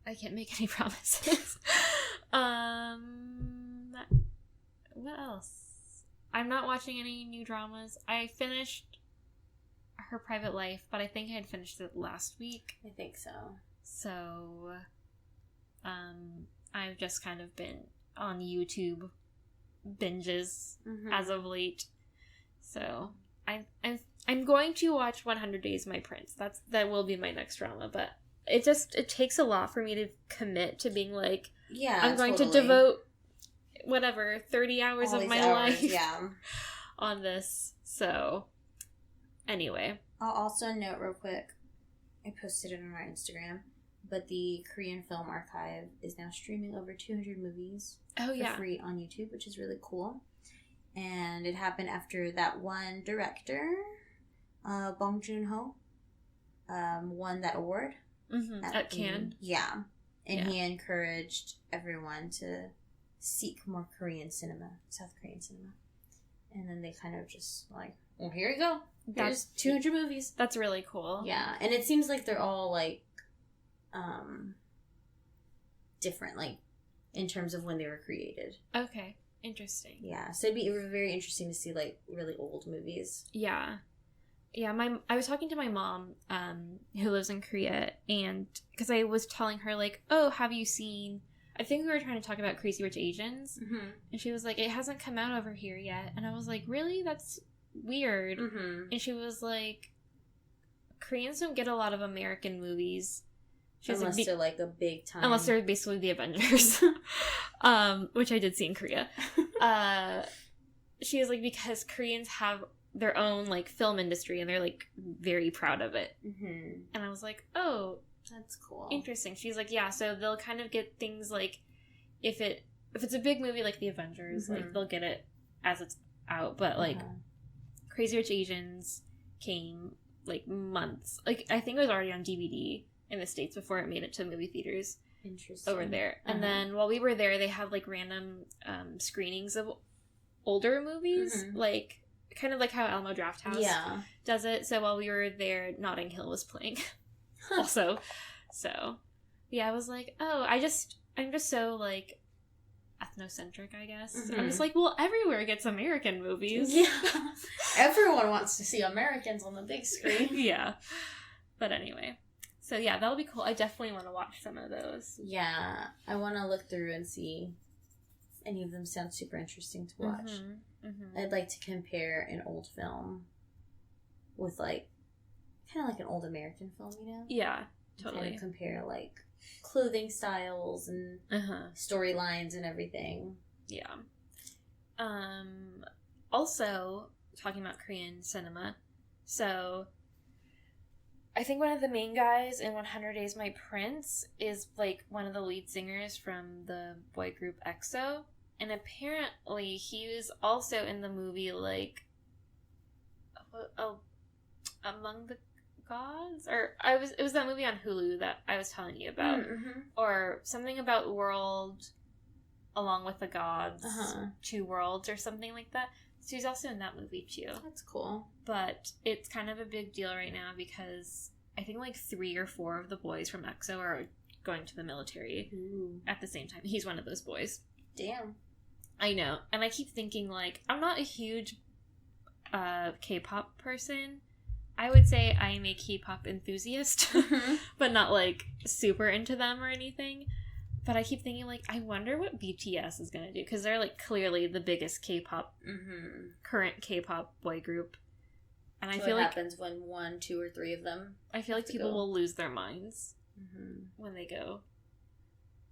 I can't make any promises. What else? I'm not watching any new dramas. I finished Her Private Life, but I think I had finished it last week. I think so. So, I've just kind of been on YouTube binges as of late. So, I'm going to watch 100 Days My Prince. That will be my next drama, but it takes a lot for me to commit to being like, I'm going to devote 30 hours of my life on this. So, anyway. I'll also note real quick, I posted it on our Instagram, but the Korean Film Archive is now streaming over 200 movies for free on YouTube, which is really cool. And it happened after that one director, Bong Joon-ho, won that award. At Cannes. Yeah. And he encouraged everyone to seek more Korean cinema, South Korean cinema. And then they kind of just like, well, here you go. There's 200 movies. That's really cool. Yeah. And it seems like they're all like different, like in terms of when they were created. Okay. Interesting. Yeah. So it'd be very interesting to see like really old movies. Yeah. Yeah, I was talking to my mom, who lives in Korea, and because I was telling her, like, oh, have you seen, I think we were trying to talk about Crazy Rich Asians, and she was like, it hasn't come out over here yet, and I was like, really? That's weird. And she was like, Koreans don't get a lot of American movies. Unless they're like a big time. Unless they're basically the Avengers, which I did see in Korea. She was like, because Koreans have their own like film industry and they're like very proud of it. And I was like, oh, that's cool, interesting. She's like, yeah, so they'll kind of get things like if it's a big movie like the Avengers, like they'll get it as it's out, but like Crazy Rich Asians came like months, like I think it was already on DVD in the States before it made it to movie theaters over there. And then while we were there, they have like random screenings of older movies, like kind of like how Alamo Drafthouse does it. So while we were there, Notting Hill was playing also. So yeah, I was like, oh, I'm just so like ethnocentric, I guess. I'm just like, well, everywhere gets American movies. Yeah. Everyone wants to see Americans on the big screen. Yeah. But anyway. So yeah, that'll be cool. I definitely want to watch some of those. Yeah. I want to look through and see any of them sound super interesting to watch. I'd like to compare an old film with like kind of like an old American film, you know? Yeah, totally. Kind of compare like clothing styles and storylines and everything. Yeah. Also, talking about Korean cinema, so I think one of the main guys in 100 Days My Prince is, like, one of the lead singers from the boy group EXO. And apparently he was also in the movie, like, Among the Gods? Or it was that movie on Hulu that I was telling you about. Mm-hmm. Or something about World Along with the Gods, Two Worlds, or something like that. So he's also in that movie, too. That's cool. But it's kind of a big deal right now because I think, like, 3 or 4 of the boys from EXO are going to the military at the same time. He's one of those boys. Damn. I know. And I keep thinking, like, I'm not a huge K-pop person. I would say I am a K-pop enthusiast, but not, like, super into them or anything. But I keep thinking, like, I wonder what BTS is going to do. Because they're, like, clearly the biggest K-pop, current K-pop boy group. And I feel what like... happens when 1, 2, or 3 of them I feel like people will lose their minds when they go.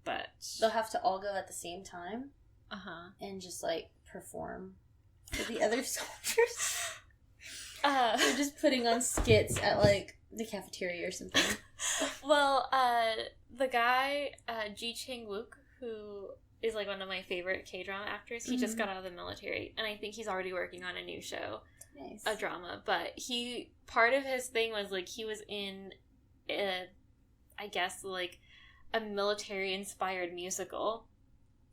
But... They'll have to all go at the same time. And just, like, perform for the other soldiers. They're just putting on skits at, like, the cafeteria or something. Well, the guy, Ji Chang-wook, who is, like, one of my favorite K-drama actors, he just got out of the military, and I think he's already working on a new show. Nice. A drama, but part of his thing was, like, he was in, I guess, like, a military-inspired musical.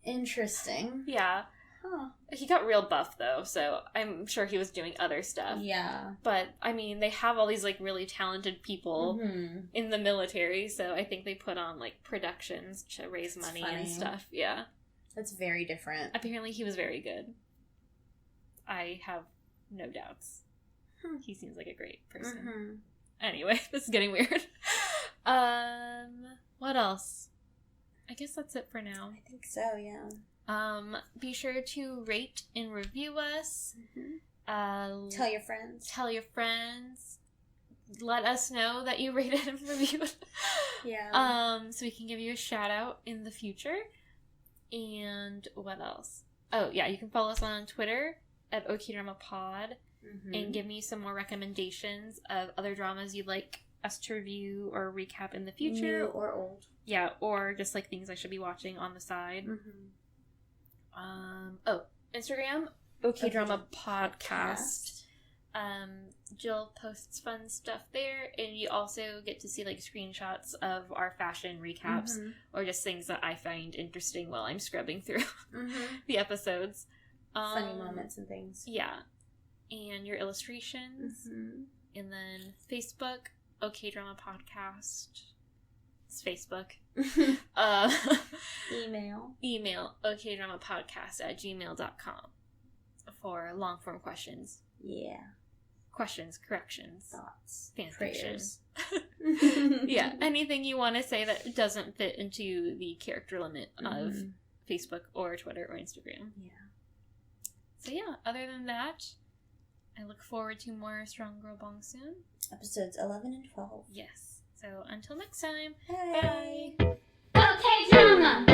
Interesting. Yeah. Huh. He got real buff, though, so I'm sure he was doing other stuff. Yeah. But, I mean, they have all these, like, really talented people in the military, so I think they put on, like, productions to raise money and stuff. Yeah. That's very different. Apparently he was very good. I have no doubts. He seems like a great person. Anyway, this is getting weird. What else? I guess that's it for now. I think so, yeah. Be sure to rate and review us. Tell your friends. Tell your friends. Let us know that you rated and reviewed. Yeah. So we can give you a shout out in the future. And what else? Oh, yeah, you can follow us on Twitter at OKDramaPod and give me some more recommendations of other dramas you'd like us to review or recap in the future. New or old. Yeah, or just, like, things I should be watching on the side. Instagram, OKDrama Podcast. Jill posts fun stuff there, and you also get to see, like, screenshots of our fashion recaps, or just things that I find interesting while I'm scrubbing through the episodes. Funny moments and things. Yeah. And your illustrations. And then Facebook, OKDrama Podcast. It's Facebook. Email okdramapodcast@gmail.com for long form questions. Yeah. Questions, corrections, thoughts, fan prayers. Yeah, anything you want to say that doesn't fit into the character limit of Facebook or Twitter or Instagram. Yeah. So yeah, other than that, I look forward to more Strong Girl Bong Soon. Episodes 11 and 12. Yes. So until next time, bye. bye. Okay, drama!